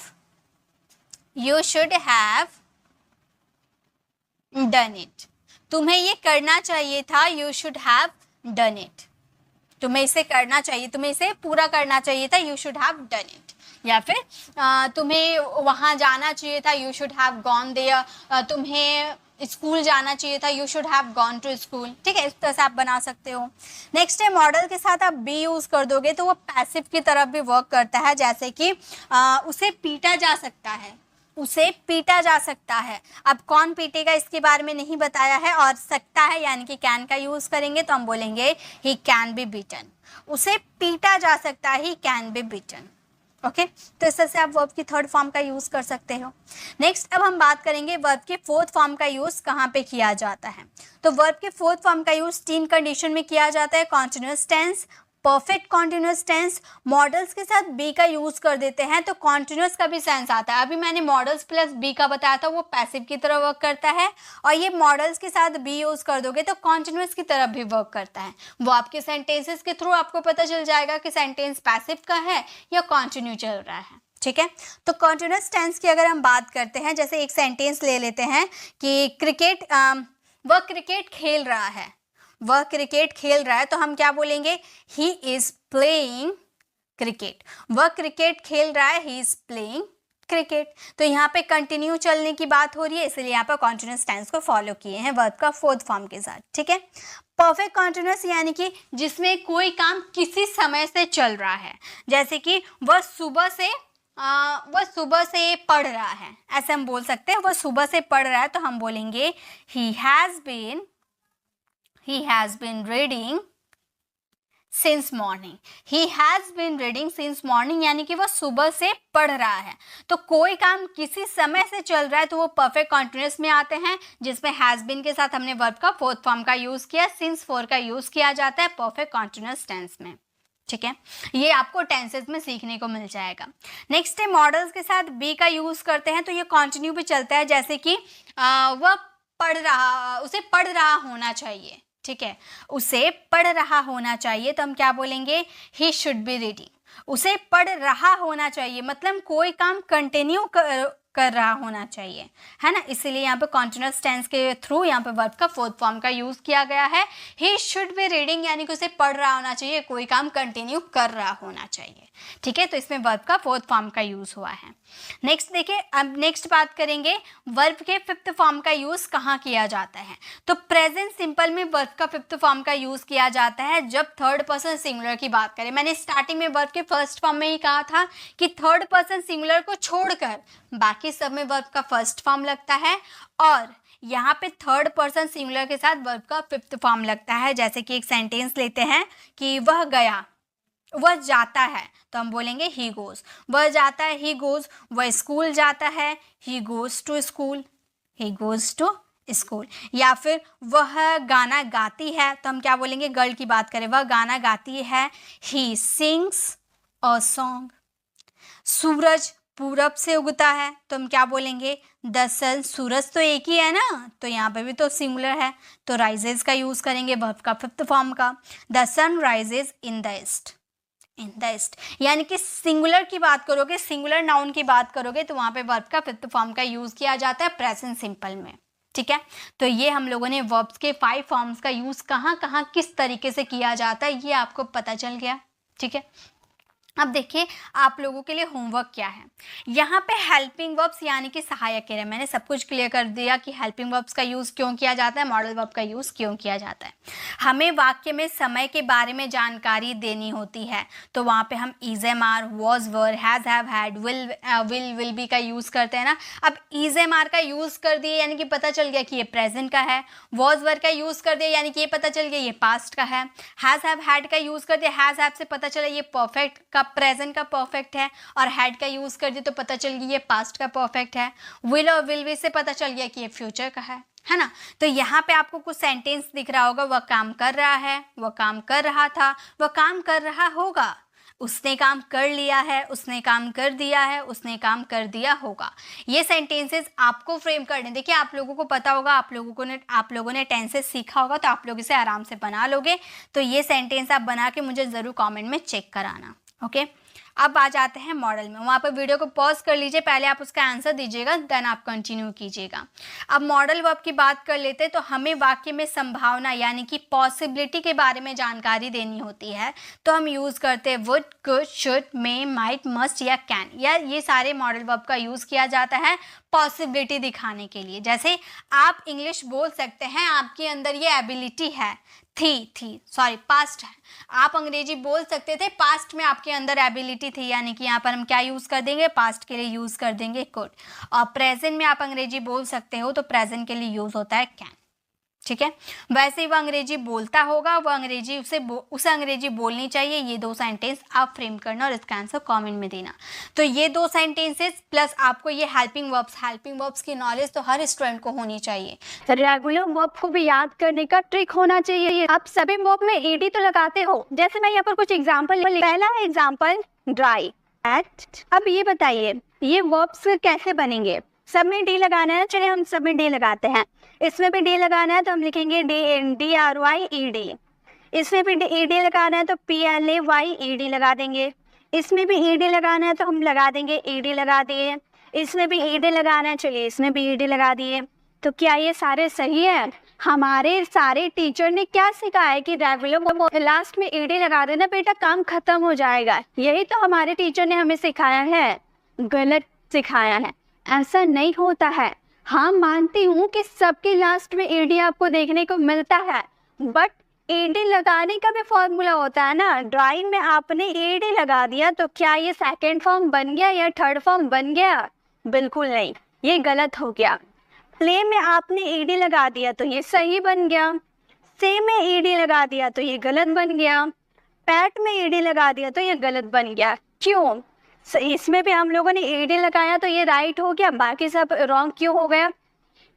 done it. तुम्हें ये करना चाहिए था, you should have done it. तुम्हें इसे करना चाहिए, तुम्हें इसे पूरा करना चाहिए था, you should have done it. या फिर तुम्हें वहाँ जाना चाहिए था, you should have gone there. तुम्हें स्कूल जाना चाहिए था, you should have gone to school. ठीक है, इस तरह से आप बना सकते हो। नेक्स्ट है मॉडल के साथ आप बी यूज कर दोगे तो वो पैसिव की तरफ भी वर्क करता है। जैसे कि उसे पीटा जा सकता है, उसे पीटा जा सकता है। अब कौन पीटेगा इसके बारे में नहीं बताया है, और सकता है यानी कि कैन का यूज करेंगे तो हम बोलेंगे ही कैन बी बीटन। उसे पीटा जा सकता है, he can be beaten. Okay, तो इस तरह से आप वर्ब की थर्ड फॉर्म का यूज कर सकते हो। नेक्स्ट अब हम बात करेंगे वर्ब के फोर्थ फॉर्म का यूज कहाँ पे किया जाता है। तो वर्ब के फोर्थ फॉर्म का यूज तीन कंडीशन में किया जाता है, continuous tense, perfect continuous tense. Modals के साथ बी का यूज कर देते हैं तो कॉन्टिन्यूअस का भी सेंस आता है। अभी मैंने मॉडल्स प्लस बी का बताया था, वो पैसिव की तरह वर्क करता है, और ये मॉडल्स के साथ बी यूज कर दोगे तो कॉन्टिन्यूअस की तरह भी वर्क करता है। वो आपके सेंटेंसेस के थ्रू आपको पता चल जाएगा कि सेंटेंस पैसिव का है या कॉन्टिन्यू चल रहा है। ठीक है, तो कॉन्टिन्यूअस टेंस की अगर हम बात करते हैं, जैसे एक सेंटेंस ले लेते हैं कि वह क्रिकेट खेल रहा है। वह क्रिकेट खेल रहा है तो हम क्या बोलेंगे, ही इज प्लेइंग क्रिकेट। वह क्रिकेट खेल रहा है, ही इज प्लेइंग क्रिकेट। तो यहाँ पे कंटिन्यू चलने की बात हो रही है, इसलिए यहाँ पर कॉन्टिन्यूअस टेंस को फॉलो किए हैं वर्ब का फोर्थ फॉर्म के साथ। ठीक है, परफेक्ट कॉन्टिन्यूअस यानी कि जिसमें कोई काम किसी समय से चल रहा है। जैसे कि वह सुबह से पढ़ रहा है, ऐसे हम बोल सकते हैं। वह सुबह से पढ़ रहा है तो हम बोलेंगे he has been reading since morning, he has been reading since morning, यानी कि वो सुबह से पढ़ रहा है। तो कोई काम किसी समय से चल रहा है तो वो परफेक्ट कॉन्टिन्यूस में आते हैं, जिसमें हैज बीन के साथ हमने वर्ब का फोर्थ फॉर्म का यूज किया, सिंस फोर का यूज किया जाता है परफेक्ट कॉन्टिन्यूस टेंस में। ठीक है, ये आपको टेंसेस में सीखने को मिल जाएगा। नेक्स्ट है मॉडल्स के साथ बी का यूज करते हैं, तो ये कंटिन्यू पे चलता है, जैसे कि वह पढ़ रहा, उसे पढ़ रहा होना चाहिए। ठीक है, उसे पढ़ रहा होना चाहिए, तो हम क्या बोलेंगे, ही शुड बी रीडिंग। उसे पढ़ रहा होना चाहिए मतलब कोई काम कंटिन्यू कर रहा होना चाहिए, है ना, इसीलिए यहाँ पे कॉन्टिन्यूस टेंस के थ्रू यहाँ पे वर्ब का फोर्थ फॉर्म का यूज किया गया है। ही शुड बी रीडिंग, यानी कि उसे पढ़ रहा होना चाहिए, कोई काम कंटिन्यू कर रहा होना चाहिए। ठीक है, तो इसमें वर्ब का फोर्थ फॉर्म का यूज हुआ है। नेक्स्ट देखिए, अब नेक्स्ट बात करेंगे वर्ब के फिफ्थ फॉर्म का यूज कहाँ किया जाता है। तो प्रेजेंट सिंपल में वर्ब का फिफ्थ फॉर्म का यूज किया जाता है जब थर्ड पर्सन सिंगुलर की बात करें। मैंने स्टार्टिंग में वर्ब के फर्स्ट फॉर्म में ही कहा था कि थर्ड पर्सन सिंगुलर को छोड़कर बाकी सब में वर्ब का फर्स्ट फॉर्म लगता है, और यहाँ पे थर्ड पर्सन सिंगुलर के साथ वर्ब का फिफ्थ फॉर्म लगता है। जैसे कि एक सेंटेंस लेते हैं कि वह गया, वह जाता है, तो हम बोलेंगे ही गोज। वह जाता है, ही गोज। वह स्कूल जाता है, he goes to school, he goes to school. या फिर वह गाना गाती है, तो हम क्या बोलेंगे, गर्ल की बात करें, वह गाना गाती है, ही सिंग्स अ सॉन्ग। सूरज पूरब से उगता है, तो हम क्या बोलेंगे, द सन। सूरज तो एक ही है ना, तो यहाँ पे भी तो सिंगुलर है, तो राइजेज का यूज करेंगे वर्ब का फिफ्थ फॉर्म का। The sun rises in the east, in the east, यानी कि सिंगुलर की बात करोगे, सिंगुलर नाउन की बात करोगे, तो वहाँ पे वर्ब का फिफ्थ फॉर्म का यूज किया जाता है प्रेजेंट सिंपल में। ठीक है, तो ये हम लोगों ने वर्ब्स के 5 फॉर्म्स का यूज कहाँ कहाँ किस तरीके से किया जाता है ये आपको पता चल गया। ठीक है, अब देखिए आप लोगों के लिए होमवर्क क्या है। यहाँ पे हेल्पिंग वर्ब्स यानी कि सहायक क्रिया, मैंने सब कुछ क्लियर कर दिया कि हेल्पिंग वर्ब्स का यूज़ क्यों किया जाता है, मॉडल वर्ब का यूज़ क्यों किया जाता है। हमें वाक्य में समय के बारे में जानकारी देनी होती है, तो वहाँ पे हम is am are, was were, has have had, will be का यूज़ करते हैं ना। अब इज एम आर का यूज़ कर दिए यानी कि पता चल गया कि ये प्रेजेंट का है। वॉज वर का यूज़ कर दिया यानी कि ये पता चल गया ये पास्ट का है। हैज़ हैव हैड का यूज़ कर दिया, हैज़ हैव से पता चला ये परफेक्ट का, प्रेजेंट का परफेक्ट है, और हैड का यूज कर दिया तो पता चल गया ये पास्ट का परफेक्ट है। विल और विल बी से पता चल गया कि ये फ्यूचर का है ना। तो यहाँ पे आपको कुछ सेंटेंस दिख रहा होगा, वह काम कर रहा है, वह काम कर रहा था, वह काम कर रहा होगा, उसने काम कर लिया है, उसने काम कर दिया है, उसने काम कर दिया होगा। ये सेंटेंसेस आपको फ्रेम करने, देखिए आप लोगों को पता होगा, आप लोगों ने टेंसेस सीखा होगा, तो आप लोग इसे आराम से बना लोगे। तो ये सेंटेंस आप बना के मुझे ज़रूर कमेंट में चेक कराना। ओके, अब आ जाते हैं मॉडल में। वहाँ पर वीडियो को पॉज कर लीजिए, पहले आप उसका आंसर दीजिएगा, देन आप कंटिन्यू कीजिएगा। अब मॉडल वर्ब की बात कर लेते हैं, तो हमें वाक्य में संभावना यानी कि पॉसिबिलिटी के बारे में जानकारी देनी होती है, तो हम यूज़ करते हैं would, could, should, may, might, must या कैन, या ये सारे मॉडल वर्ब का यूज़ किया जाता है पॉसिबिलिटी दिखाने के लिए। जैसे आप इंग्लिश बोल सकते हैं, आपके अंदर ये एबिलिटी है, थी सॉरी पास्ट है, आप अंग्रेजी बोल सकते थे, पास्ट में आपके अंदर एबिलिटी थी, यानी कि यहाँ पर हम क्या यूज़ कर देंगे, पास्ट के लिए यूज़ कर देंगे कुड। और प्रेजेंट में आप अंग्रेजी बोल सकते हो, तो प्रेजेंट के लिए यूज़ होता है कैन। ठीक है, वैसे ही वह अंग्रेजी बोलता होगा, वह अंग्रेजी उसे अंग्रेजी बोलनी चाहिए। ये दो सेंटेंस आप फ्रेम करना और इसका आंसर कमेंट में देना। तो ये दो सेंटेंसेस प्लस आपको ये हेल्पिंग वर्ब्स की नॉलेज तो हर स्टूडेंट को होनी चाहिए। रेगुलर वर्ब को भी याद करने का ट्रिक होना चाहिए। आप सभी वर्ब में ed तो लगाते हो, जैसे मैं यहाँ पर कुछ एग्जांपल, पहला है एग्जांपल ड्राई एट। अब ये बताइए ये वर्ब्स कैसे बनेंगे, सब में डी लगाना है, चलिए हम सब में डी लगाते हैं। इसमें भी डी लगाना है तो हम लिखेंगे DRYED। इसमें भी ed लगाना है तो PLAYED लगा देंगे। इसमें भी ed लगाना है तो हम लगा देंगे ed लगा दिए। इसमें भी ed लगाना है, चलिए इसमें भी ed लगा दिए। तो क्या ये सारे सही है? हमारे सारे टीचर ने क्या सिखाया है कि रेगुलर लास्ट में ed लगा देना बेटा, काम खत्म हो जाएगा। यही तो हमारे टीचर ने हमें सिखाया है, गलत सिखाया है, ऐसा नहीं होता है। हाँ मानती हूँ कि सबके लास्ट में ed आपको देखने को मिलता है, बट ed लगाने का भी फॉर्मूला होता है ना। ड्राइंग में आपने ed लगा दिया तो क्या ये सेकंड फॉर्म बन गया या थर्ड फॉर्म बन गया? बिल्कुल नहीं, ये गलत हो गया। प्ले में आपने ed लगा दिया तो ये सही बन गया, से में ed लगा दिया तो ये गलत बन गया। पैट में ईडी लगा दिया तो ये गलत बन गया। क्यों? इसमें भी हम लोगों ने ईडी लगाया तो ये राइट हो गया, बाकी सब रॉन्ग क्यों हो गया?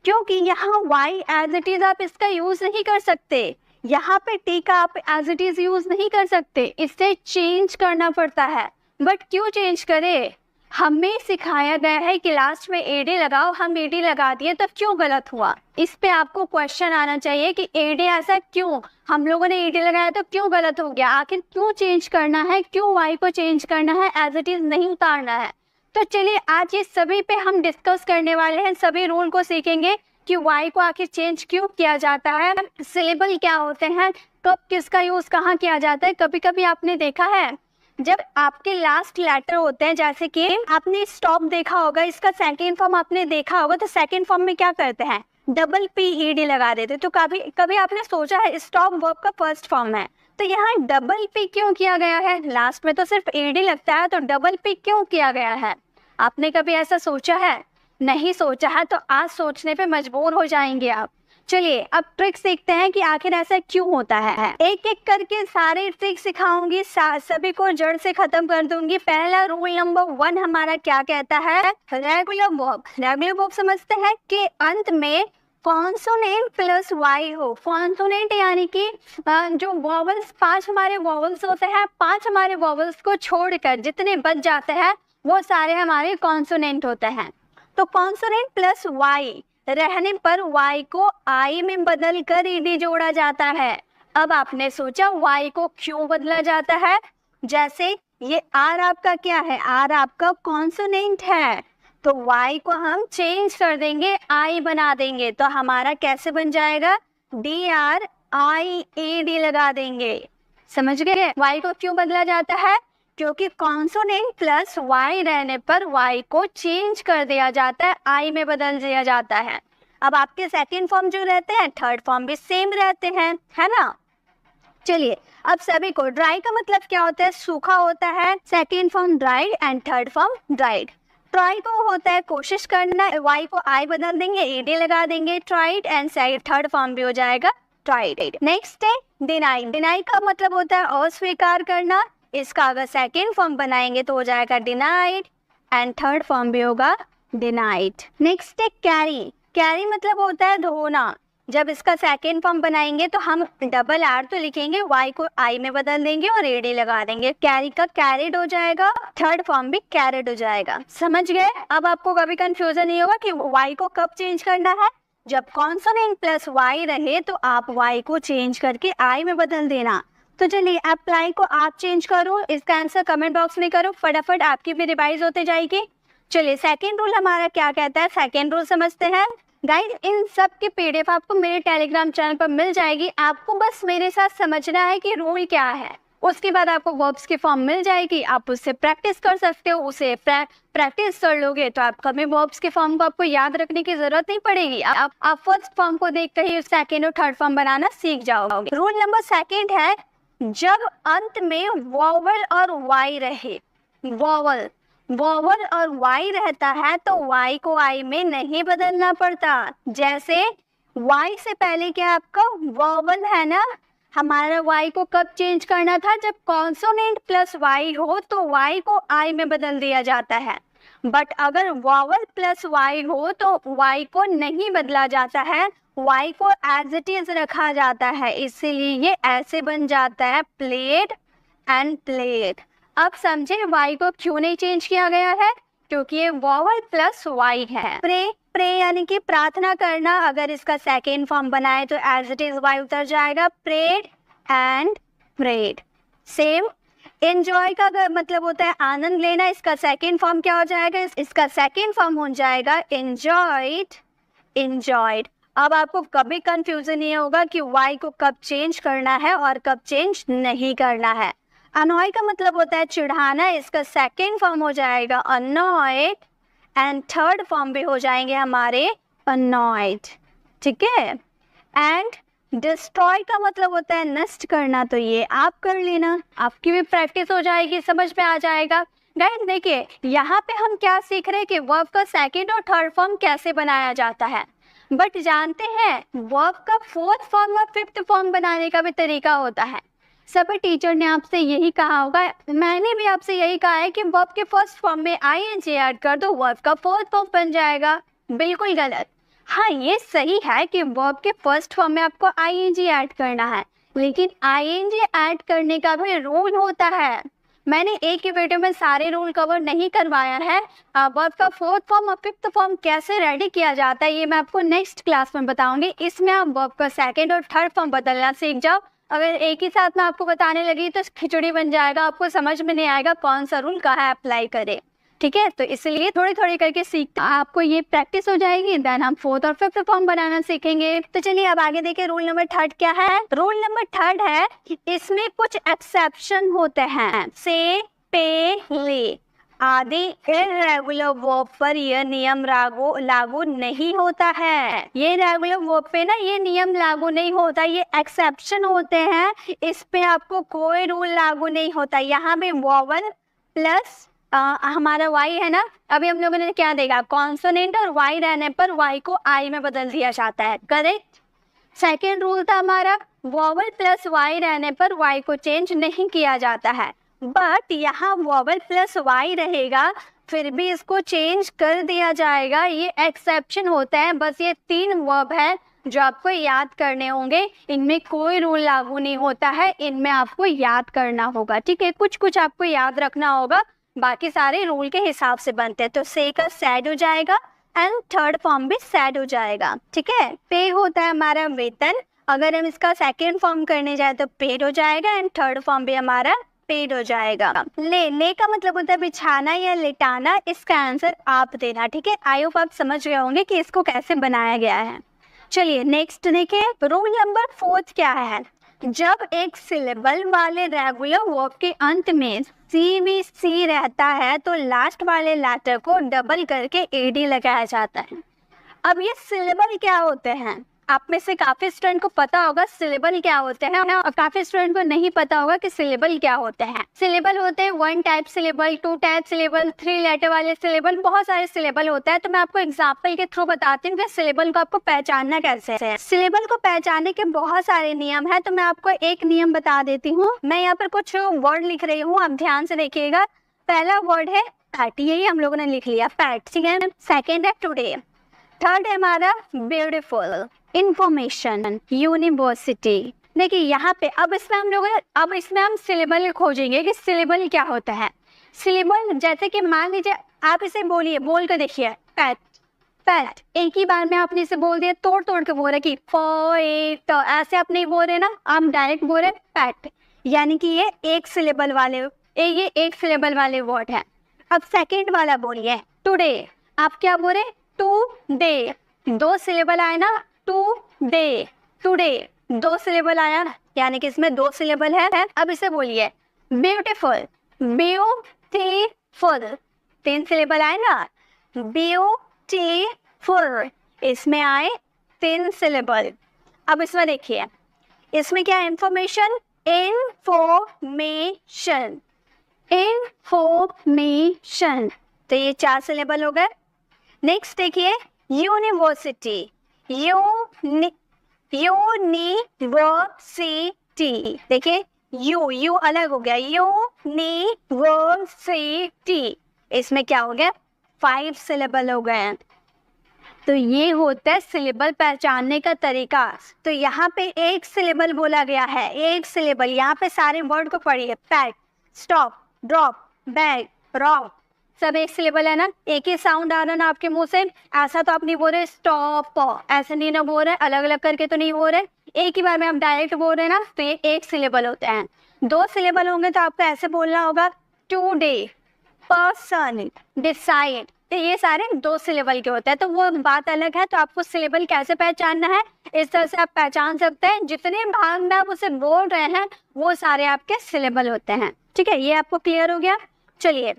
क्योंकि यहाँ वाई एज इट इज आप इसका यूज नहीं कर सकते, यहाँ पे टी का आप एज इट इज यूज नहीं कर सकते, इससे चेंज करना पड़ता है। बट क्यों चेंज करे? हमें सिखाया गया है कि लास्ट में एडी लगाओ, हम एडी लगा दिए तो क्यों गलत हुआ? इस पे आपको क्वेश्चन आना चाहिए कि एडी ऐसा क्यों, हम लोगों ने एडी लगाया तो क्यों गलत हो गया, आखिर क्यों चेंज करना है, क्यों वाई को चेंज करना है, एज इट इज नहीं उतारना है। तो चलिए आज ये सभी पे हम डिस्कस करने वाले हैं, सभी रूल को सीखेंगे कि वाई को आखिर चेंज क्यों किया जाता है, सिलेबल क्या होते हैं, कब किसका यूज कहाँ किया जाता है। कभी कभी आपने देखा है जब आपके लास्ट लेटर होते हैं, जैसे कि आपने स्टॉप देखा होगा, इसका सेकेंड फॉर्म आपने देखा होगा, तो सेकेंड फॉर्म में क्या करते हैं, डबल पी ई डी लगा देते। तो कभी कभी आपने सोचा है स्टॉप वर्ब का फर्स्ट फॉर्म है, तो यहाँ डबल पी क्यों किया गया है? लास्ट में तो सिर्फ ई डी लगता है, तो डबल पी क्यों किया गया है? आपने कभी ऐसा सोचा है? नहीं सोचा है तो आज सोचने पे मजबूर हो जाएंगे आप। चलिए अब ट्रिक सीखते हैं कि आखिर ऐसा क्यों होता है। एक एक करके सारे ट्रिक सिखाऊंगी, सभी को जड़ से खत्म कर दूंगी। पहला रूल नंबर 1 हमारा क्या कहता है, रेगुलर वर्ब। रेगुलर वर्ब समझते हैं कि अंत में कॉन्सोनेंट प्लस वाई हो। कॉन्सोनेंट यानी कि जो वॉवल्स, 5 हमारे वॉवल्स होते हैं, 5 हमारे वॉवल्स को छोड़कर जितने बच जाते हैं वो सारे हमारे कॉन्सोनेंट होते हैं। तो कॉन्सोनेंट प्लस वाई रहने पर वाई को आई में बदल कर ईडी जोड़ा जाता है। अब आपने सोचा वाई को क्यों बदला जाता है? जैसे ये आर आपका क्या है, आर आपका कॉन्सोनेंट है, तो वाई को हम चेंज कर देंगे, आई बना देंगे, तो हमारा कैसे बन जाएगा, D R I A D लगा देंगे। समझ गए वाई को क्यों बदला जाता है? क्योंकि कॉन्सोनेंट प्लस वाई रहने पर वाई को चेंज कर दिया जाता है, आई में बदल दिया जाता है। अब आपके सेकंड फॉर्म जो रहते हैं, थर्ड फॉर्म भी सेम रहते हैं, है ना। चलिए अब सभी को, ड्राई का मतलब क्या होता है, सूखा होता है, second form dried and third form dried. Try को होता है कोशिश करना, वाई को आई बदल देंगे, एडी लगा देंगे, ट्राइड, एंड थर्ड फॉर्म भी हो जाएगा ट्राइड। नेक्स्ट है डिनाई। डिनाई का मतलब होता है अस्वीकार करना, इसका अगर सेकेंड फॉर्म बनाएंगे तो हो जाएगा डिनाइड, एंड थर्ड फॉर्म भी होगा डिनाइड। नेक्स्ट है कैरी। कैरी मतलब होता है धोना, जब इसका सेकेंड फॉर्म बनाएंगे तो हम डबल आर तो लिखेंगे, वाई को आई में बदल देंगे और एडी लगा देंगे, कैरी का कैरिड हो जाएगा, थर्ड फॉर्म भी कैरिड हो जाएगा। समझ गए? अब आपको कभी कंफ्यूजन नहीं होगा कि वाई को कब चेंज करना है। जब कॉन्सोनेंट प्लस वाई रहे तो आप वाई को चेंज करके आई में बदल देना। तो चलिए अप्लाई को आप चेंज करो, इसका आंसर कमेंट बॉक्स में करो, फटाफट आपकी भी रिवाइज होते जाएगी। चलिए सेकंड रूल हमारा क्या कहता है, सेकंड रूल समझते हैं। गाइस इन सब की पीडीएफ आपको मेरे टेलीग्राम चैनल पर मिल जाएगी, आपको बस मेरे साथ समझना है कि रूल क्या है, उसके बाद आपको वर्ब्स की फॉर्म मिल जाएगी, आप उससे प्रैक्टिस कर सकते हो। उसे प्रैक्टिस कर लोगे तो आप कभी वर्ब्स के फॉर्म को आपको याद रखने की जरूरत नहीं पड़ेगी, आप फर्स्ट फॉर्म को देखकर ही सेकेंड और थर्ड फॉर्म बनाना सीख जाओगे। रूल नंबर सेकेंड है, जब अंत में वॉवल और वाई रहे, वॉवल और वाई रहता है तो वाई को आई में नहीं बदलना पड़ता। जैसे वाई से पहले क्या आपका वॉवल है ना, हमारा वाई को कब चेंज करना था, जब कॉन्सोनेंट प्लस वाई हो तो वाई को आई में बदल दिया जाता है। बट अगर वॉवल प्लस वाई हो तो वाई को नहीं बदला जाता है, वाई को एज इट इज रखा जाता है, इसीलिए ये ऐसे बन जाता है प्लेट एंड प्लेट। अब समझे वाई को क्यों नहीं चेंज किया गया है, क्योंकि ये वॉवल प्लस वाई है। प्रे यानी कि प्रार्थना करना, अगर इसका सेकेंड फॉर्म बनाए तो एज इट इज वाई उतर जाएगा, प्रेड एंड प्रेड। सेम एंजॉय का मतलब होता है आनंद लेना, इसका सेकेंड फॉर्म क्या हो जाएगा, इसका सेकेंड फॉर्म हो जाएगा एंजॉयड। अब आपको कभी कंफ्यूजन नहीं होगा कि वाई को कब चेंज करना है और कब चेंज नहीं करना है। अनॉय का मतलब होता है चिढ़ाना, इसका सेकेंड फॉर्म हो जाएगा अनॉयड, एंड थर्ड फॉर्म भी हो जाएंगे हमारे अनॉयड, ठीक है। एंड डिस्ट्रॉय का मतलब होता है नष्ट करना, तो ये आप कर लेना, आपकी भी प्रैक्टिस हो जाएगी, समझ में आ जाएगा। गाइस देखिए यहाँ पे हम क्या सीख रहे हैं कि वर्ब का सेकेंड और थर्ड फॉर्म कैसे बनाया जाता है, बट जानते हैं वर्ब का फोर्थ फॉर्म और फिफ्थ फॉर्म बनाने का भी तरीका होता है। सभी टीचर ने आपसे यही कहा होगा, मैंने भी आपसे यही कहा है कि वर्ब के फर्स्ट फॉर्म में आईएनजी ऐड कर दो, वर्ब का फोर्थ फॉर्म बन जाएगा। बिल्कुल गलत। हाँ, ये सही है कि वर्ब के फर्स्ट फॉर्म में आपको आईएनजी ऐड करना है, लेकिन आईएनजी ऐड करने का भी रूल होता है। मैंने एक ही वीडियो में सारे रूल कवर नहीं करवाया है। वर्ब का फोर्थ फॉर्म और फिफ्थ फॉर्म कैसे रेडी किया जाता है ये मैं आपको नेक्स्ट क्लास में बताऊंगी। इसमें आप वर्ब का सेकंड और थर्ड फॉर्म बदलना सीख जाओ। अगर एक ही साथ में आपको बताने लगी तो खिचड़ी बन जाएगा, आपको समझ में नहीं आएगा कौन सा रूल कहाँ अप्लाई करे। ठीक है, तो इसलिए थोड़ी थोड़ी करके सीख आपको ये प्रैक्टिस हो जाएगी, देन हम फोर्थ और फिफ्थ फॉर्म बनाना सीखेंगे। तो चलिए अब आगे देखिए रूल नंबर थर्ड क्या है। रूल नंबर थर्ड है, इसमें कुछ एक्सेप्शन होते हैं। से, पे, ले आदि इरेगुलर वर्ब पर यह नियम लागू नहीं होता है। ये रेगुलर वर्ब पे ना ये नियम लागू नहीं होता, ये एक्सेप्शन होते हैं। इस पे आपको कोई रूल लागू नहीं होता। यहाँ पे वोवल प्लस हमारा वाई है ना, अभी हम लोगों ने क्या देखा, कॉन्सोनेंट और वाई रहने पर वाई को आई में बदल दिया जाता है। करेक्ट। सेकेंड रूल था हमारा, वोवल प्लस वाई रहने पर वाई को चेंज नहीं किया जाता है। बट यहाँ वोवल प्लस वाई रहेगा, फिर भी इसको चेंज कर दिया जाएगा। ये एक्सेप्शन होता है। बस ये 3 वर्ब है जो आपको याद करने होंगे। इनमें कोई रूल लागू नहीं होता है, इनमें आपको याद करना होगा। ठीक है, कुछ कुछ आपको याद रखना होगा, बाकी सारे रूल के हिसाब से बनते हैं। तो से का सैड हो जाएगा एंड थर्ड फॉर्म भी सैड हो जाएगा। ठीक है, पे होता है हमारा वेतन, अगर हम इसका सेकेंड फॉर्म करने जाए तो पेड हो जाएगा एंड थर्ड फॉर्म भी हमारा पेड हो जाएगा। ले का मतलब होता है बिछाना या लेटाना। इसका आंसर आप देना। ठीक है, आई होप आप समझ गए होंगे कि इसको कैसे बनाया गया है। चलिए नेक्स्ट देखिए, रूल नंबर 4 क्या है। जब एक सिलेबल वाले रेगुलर वर्ब के अंत में सी रहता है तो लास्ट वाले लेटर को डबल करके एडी लगाया जाता है। अब ये सिलेबल क्या होते हैं, आप में से काफी स्टूडेंट को पता होगा सिलेबल क्या होते हैं और काफी स्टूडेंट को नहीं पता होगा कि सिलेबल क्या होते हैं। सिलेबल होते हैं 1 type syllable, 2 type syllable, 3 letter वाले सिलेबल, बहुत सारे सिलेबल होता है। तो मैं आपको एग्जांपल के थ्रू बताती हूँ कि सिलेबल को आपको पहचानना कैसे है। सिलेबल को पहचानने के बहुत सारे नियम है, तो मैं आपको एक नियम बता देती हूँ। मैं यहाँ पर कुछ वर्ड लिख रही हूँ, आप ध्यान से देखिएगा। पहला वर्ड है पैट, यही हम लोगों ने लिख लिया पैट। ठीक है, सेकेंड है टुडे, थर्ड है हमारा ब्यूटीफुल, इंफॉर्मेशन, यूनिवर्सिटी। देखिए यहाँ पे अब इसमें हम सिलेबल खोजेंगे कि सिलेबल क्या होता है। सिलेबल जैसे कि मान लीजिए आप इसे बोलिए, बोल कर देखिए पैट पैट, एक ही बार में आपने इसे बोल दिया, तोड़ तोड़ के बोल रहे कि तो ऐसे आप नहीं बोल रहे ना, आप डायरेक्ट बोल रहे पैट, यानी कि ये एक सिलेबल वाले वर्ड है। अब सेकेंड वाला बोलिए टुडे, आप क्या बोल रहे टुडे, 2 सिलेबल आए ना, टुडे, टुडे 2 सिलेबल आया, यानी कि इसमें 2 सिलेबल है। अब इसे बोलिए ब्यूटीफुल, ब्यूटीफुल, 3 सिलेबल आए ना, ब्यूटीफुल, इसमें आए 3 सिलेबल। अब इसमें देखिए, इसमें क्या है, इंफॉर्मेशन, इंफॉर्मेशन, इंफॉर्मेशन, तो ये 4 सिलेबल हो गए। नेक्स्ट देखिए यूनिवर्सिटी, यूनिवर्सिटी, देखिए यू अलग हो गया, यूनिवर्सिटी, इसमें क्या हो गया, 5 सिलेबल हो गए हैं। तो ये होता है सिलेबल पहचानने का तरीका। तो यहाँ पे एक सिलेबल बोला गया है, एक सिलेबल। यहाँ पे सारे वर्ड को पढ़िए, PAT, stop, drop, bag, rock, सब एक सिलेबल है ना, एक ही साउंड आ रहा ना आपके मुंह से। ऐसा तो आप नहीं बोल रहे स्टॉप, ऐसे नहीं ना बोल रहे, अलग अलग करके तो नहीं बोल रहे, एक ही बार में आप डायरेक्ट बोल रहे ना, तो ये एक सिलेबल होते हैं। 2 सिलेबल होंगे तो आपको ऐसे बोलना होगा टुडे, पर्सन, डिसाइड, तो ये सारे 2 सिलेबल के होते हैं। तो वो बात अलग है। तो आपको सिलेबल कैसे पहचानना है, इस तरह से आप पहचान सकते हैं। जितने भाग में आप उसे बोल रहे हैं वो सारे आपके सिलेबल होते हैं। ठीक है, ये आपको क्लियर हो गया। चलिए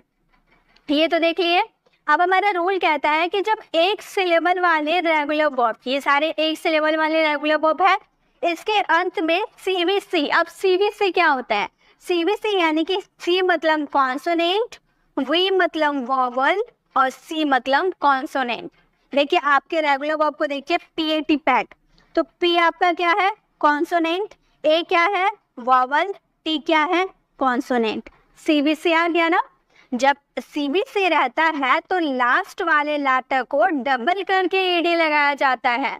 ये तो देख लिए। अब हमारा रूल कहता है कि जब एक सिलेबल वाले रेगुलर वर्ब, ये सारे एक सिलेबल वाले रेगुलर वर्ब है, इसके अंत में सीवीसी। अब सीवीसी क्या होता है, सीवीसी यानी कि सी मतलब कॉन्सोनेंट, वी मतलब वॉवल और सी मतलब कॉन्सोनेंट। देखिए आपके रेगुलर वर्ब को देखिए, PAT पैट, तो P आपका क्या है, कॉन्सोनेंट, A क्या है, वॉवल, T टी क्या है? कॉन्सोनेंट। सीबीसी आ गया ना। जब सीबीसी रहता है तो लास्ट वाले लेटर को डबल करके ईडी लगाया जाता है।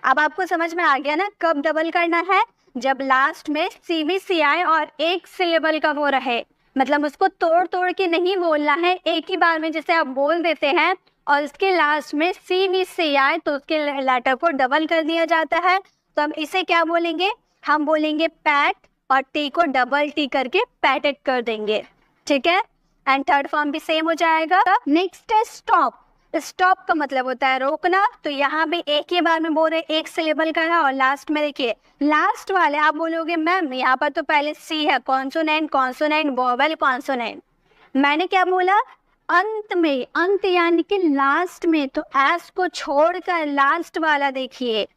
अब आपको समझ में आ गया ना कब डबल करना है? जब लास्ट में सीबीसी आए और एक सिलेबल का वो रहे, मतलब उसको तोड़ तोड़ के नहीं बोलना है, एक ही बार में जैसे आप बोल देते हैं और उसके लास्ट में सीबीसी आए तो उसके लेटर को डबल कर दिया जाता है। तो हम इसे क्या बोलेंगे? हम बोलेंगे पैट, और टी को डबल टी करके पैटेड कर देंगे, ठीक है। एंड थर्ड फॉर्म भी सेम हो जाएगा। नेक्स्ट है स्टॉप। स्टॉप का मतलब होता है रोकना। तो यहाँ भी एक ही बार में बोल रहे एक सिलेबल का है और लास्ट में देखिए लास्ट वाले आप बोलोगे मैम यहाँ पर तो पहले सी है, कॉन्सोनेंट कॉन्सोनेंट वोवेल कॉन्सोनेंट। मैंने क्या बोला? अंत में, अंत यानी कि लास्ट में, तो एस को छोड़कर लास्ट वाला देखिए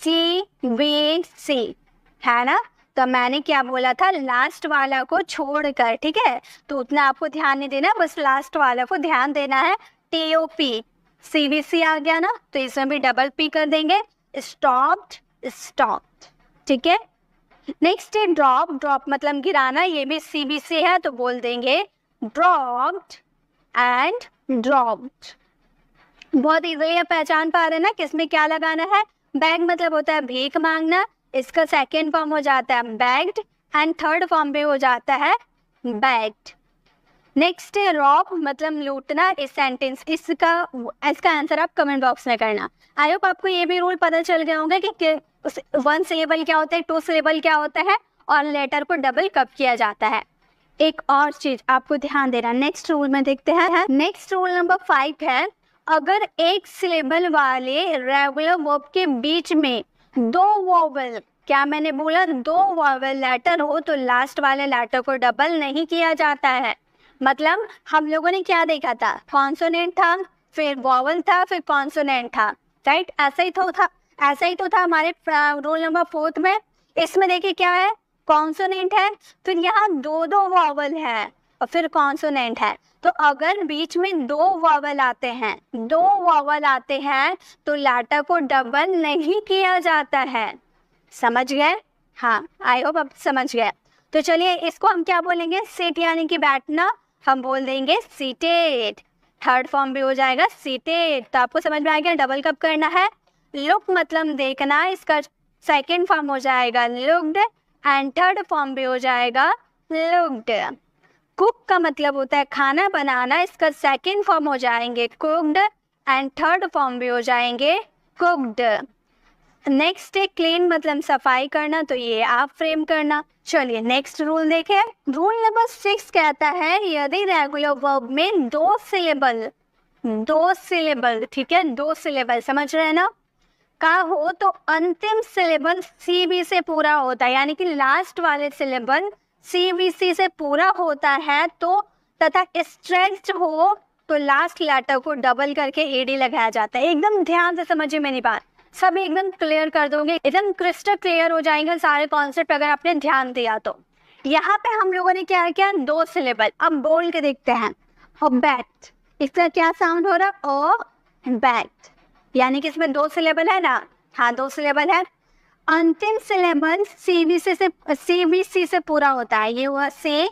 सी बी सी है ना। तो मैंने क्या बोला था? लास्ट वाला को छोड़कर, ठीक है। तो उतना आपको ध्यान नहीं देना, बस लास्ट वाला को ध्यान देना है। टीओपी सीबीसी आ गया ना, तो इसमें भी डबल पी कर देंगे। स्टॉप्ड, स्टॉप्ड, ठीक है। नेक्स्ट है ड्रॉप। ड्रॉप मतलब गिराना, ये भी सीबीसी है तो बोल देंगे ड्रॉप्ड एंड ड्रॉप्ड। बहुत इजीली आप पहचान पा रहे हैं ना किसमें क्या लगाना है। बैग मतलब होता है भीख मांगना, इसका सेकेंड फॉर्म हो जाता है बैग्ड एंड थर्ड फॉर्म पे हो जाता है बैग्ड। नेक्स्ट है रॉब मतलब लूटना। इस सेंटेंस इसका आंसर आप कमेंट बॉक्स में करना। आई होप आपको ये भी रूल पता चल गया होगा कि वन सिलेबल क्या होता है, टू सिलेबल क्या होता है और लेटर को डबल कब किया जाता है। एक और चीज आपको ध्यान देना, नेक्स्ट रूल में देखते हैं। नेक्स्ट रूल नंबर 5 है, अगर एक सिलेबल वाले रेगुलर वर्ब के बीच में दो वोवेल, क्या मैंने बोला? दो वोवेल लेटर हो तो लास्ट वाले लेटर को डबल नहीं किया जाता है। मतलब हम लोगों ने क्या देखा था? कॉन्सोनेंट था, फिर वोवेल था, फिर कॉन्सोनेंट था, राइट। ऐसा ही तो था हमारे रूल नंबर 4 में। इसमें देखिए क्या है? कॉन्सोनेंट है, फिर यहाँ दो वोवेल है और फिर कॉन्सोनेंट है। तो अगर बीच में दो वोवेल आते हैं तो लेटर को डबल नहीं किया जाता है। समझ गए? हाँ, आई होप आप समझ गए। तो चलिए इसको हम क्या बोलेंगे? सिट यानी कि बैठना, हम बोल देंगे सीटेड। थर्ड फॉर्म भी हो जाएगा सीटेड। तो आपको समझ में आ गया डबल कब करना है। लुक मतलब देखना, इसका सेकेंड फॉर्म हो जाएगा लुक्ड एंड थर्ड फॉर्म भी हो जाएगा लुक्ड। कुक का मतलब होता है खाना बनाना, इसका सेकेंड फॉर्म हो जाएंगे कुक्ड एंड थर्ड फॉर्म भी हो जाएंगे कुक्ड। नेक्स्ट है क्लीन मतलब सफाई करना, तो ये आप फ्रेम करना। चलिए नेक्स्ट रूल देखें। रूल नंबर 6 कहता है यदि रेगुलर वर्ब में दो सिलेबल, ठीक है, दो सिलेबल समझ रहे हैं ना, का हो तो अंतिम सिलेबल सीबी से पूरा होता है, यानी कि लास्ट वाले सिलेबल सीबीसी से पूरा होता है तो, तथा स्ट्रेच्ड हो तो लास्ट लेटर को डबल करके एडी लगाया जाता है। एकदम ध्यान से समझिए मेरी बात, सब एकदम क्लियर कर दोगे, एकदम क्रिस्टल क्लियर हो जाएंगे सारे कॉन्सेप्ट अगर आपने ध्यान दिया तो। यहाँ पे हम लोगों ने क्या किया? दो सिलेबल। अब बोल के देखते हैं। और बैट, इसका क्या साउंड हो रहा? ओ बैट, यानी कि इसमें दो सिलेबल है ना। हाँ, दो सिलेबल है। अंतिम सिलेबल सीबीसी से पूरा होता है, ये हुआ से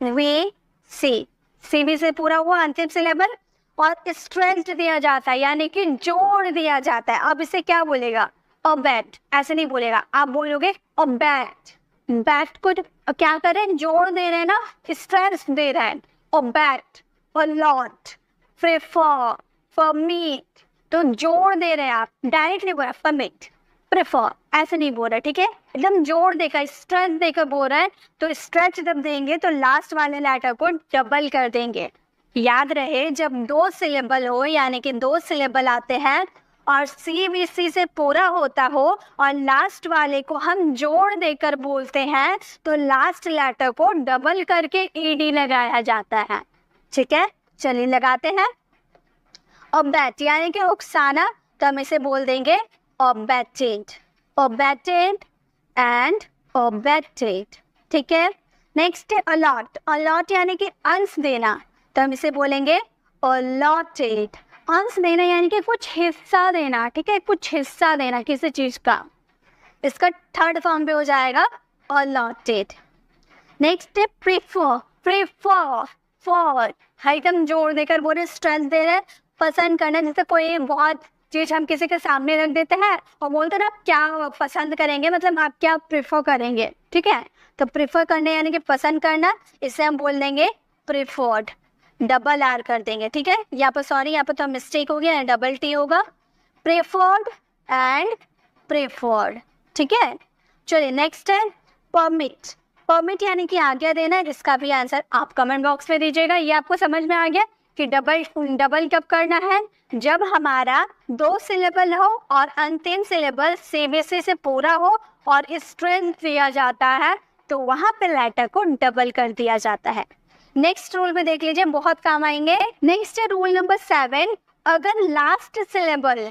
वे सी, सीबी से पूरा हुआ अंतिम सिलेबल। और स्ट्रेच्ड दिया जाता है, यानी कि जोड़ दिया जाता है। अब इसे क्या बोलेगा? अ बैट, ऐसे नहीं बोलेगा, आप बोलोगे अ बैट। बैट को क्या करें? जोड़ दे रहे हैं ना, स्ट्रेच दे रहे हैं। A bat, a lot, prefer, permit, तो जोड़ दे रहे हैं आप, डायरेक्ट नहीं बोल रहा परमिट, प्रेफर, ऐसे नहीं बोल रहा, ठीक है। एकदम जोड़ देकर स्ट्रेच देकर बोल रहा है, तो स्ट्रेच जब देंगे तो लास्ट वाले लेटर को डबल कर देंगे। याद रहे जब दो सिलेबल हो, यानी कि दो सिलेबल आते हैं और सीबीसी से पूरा होता हो और लास्ट वाले को हम जोड़ देकर बोलते हैं तो लास्ट लेटर को डबल करके ईडी लगाया जाता है, ठीक है। चलिए लगाते हैं। ऑब्जेक्ट यानी कि उकसाना, तो हम इसे बोल देंगे ऑब्जेक्टेड, ऑब्जेक्टेड एंड ऑब्जेक्टेड, ठीक है। नेक्स्ट है अलॉट। अलॉट यानी कि अंश देना, तो हम इसे बोलेंगे अलॉटेड। अंश देना यानी कि कुछ हिस्सा देना, ठीक है, कुछ हिस्सा देना किसी चीज़ का, इसका थर्ड फॉर्म पे हो जाएगा अलॉटेड। नेक्स्ट है प्रेफर, प्रेफर फॉर, एकदम जोर देकर बोले, स्ट्रेस दे रहे, पसंद करना। जैसे कोई बहुत चीज हम किसी के सामने रख देते हैं और बोलते हैं ना आप क्या पसंद करेंगे, मतलब आप क्या प्रेफर करेंगे, ठीक है। तो प्रेफर करने यानी कि पसंद करना, इसे हम बोल देंगे प्रेफर्ड, डबल आर कर देंगे, ठीक है। यहाँ पर सॉरी, यहाँ पर तो मिस्टेक हो गया, डबल टी होगा, प्रेफर्ड एंड प्रेफर्ड, ठीक है। चलिए नेक्स्ट है परमिट, परमिट यानी कि आज्ञा देना। इसका भी आंसर आप कमेंट बॉक्स में दीजिएगा। ये आपको समझ में आ गया कि डबल कब करना है, जब हमारा 2 सिलेबल हो और अंतिम सिलेबल सीबीएसई से पूरा हो और स्ट्रेंथ दिया जाता है, तो वहाँ पे लेटर को डबल कर दिया जाता है। नेक्स्ट रूल में देख लीजिए, बहुत काम आएंगे। नेक्स्ट है रूल नंबर 7, अगर लास्ट सिलेबल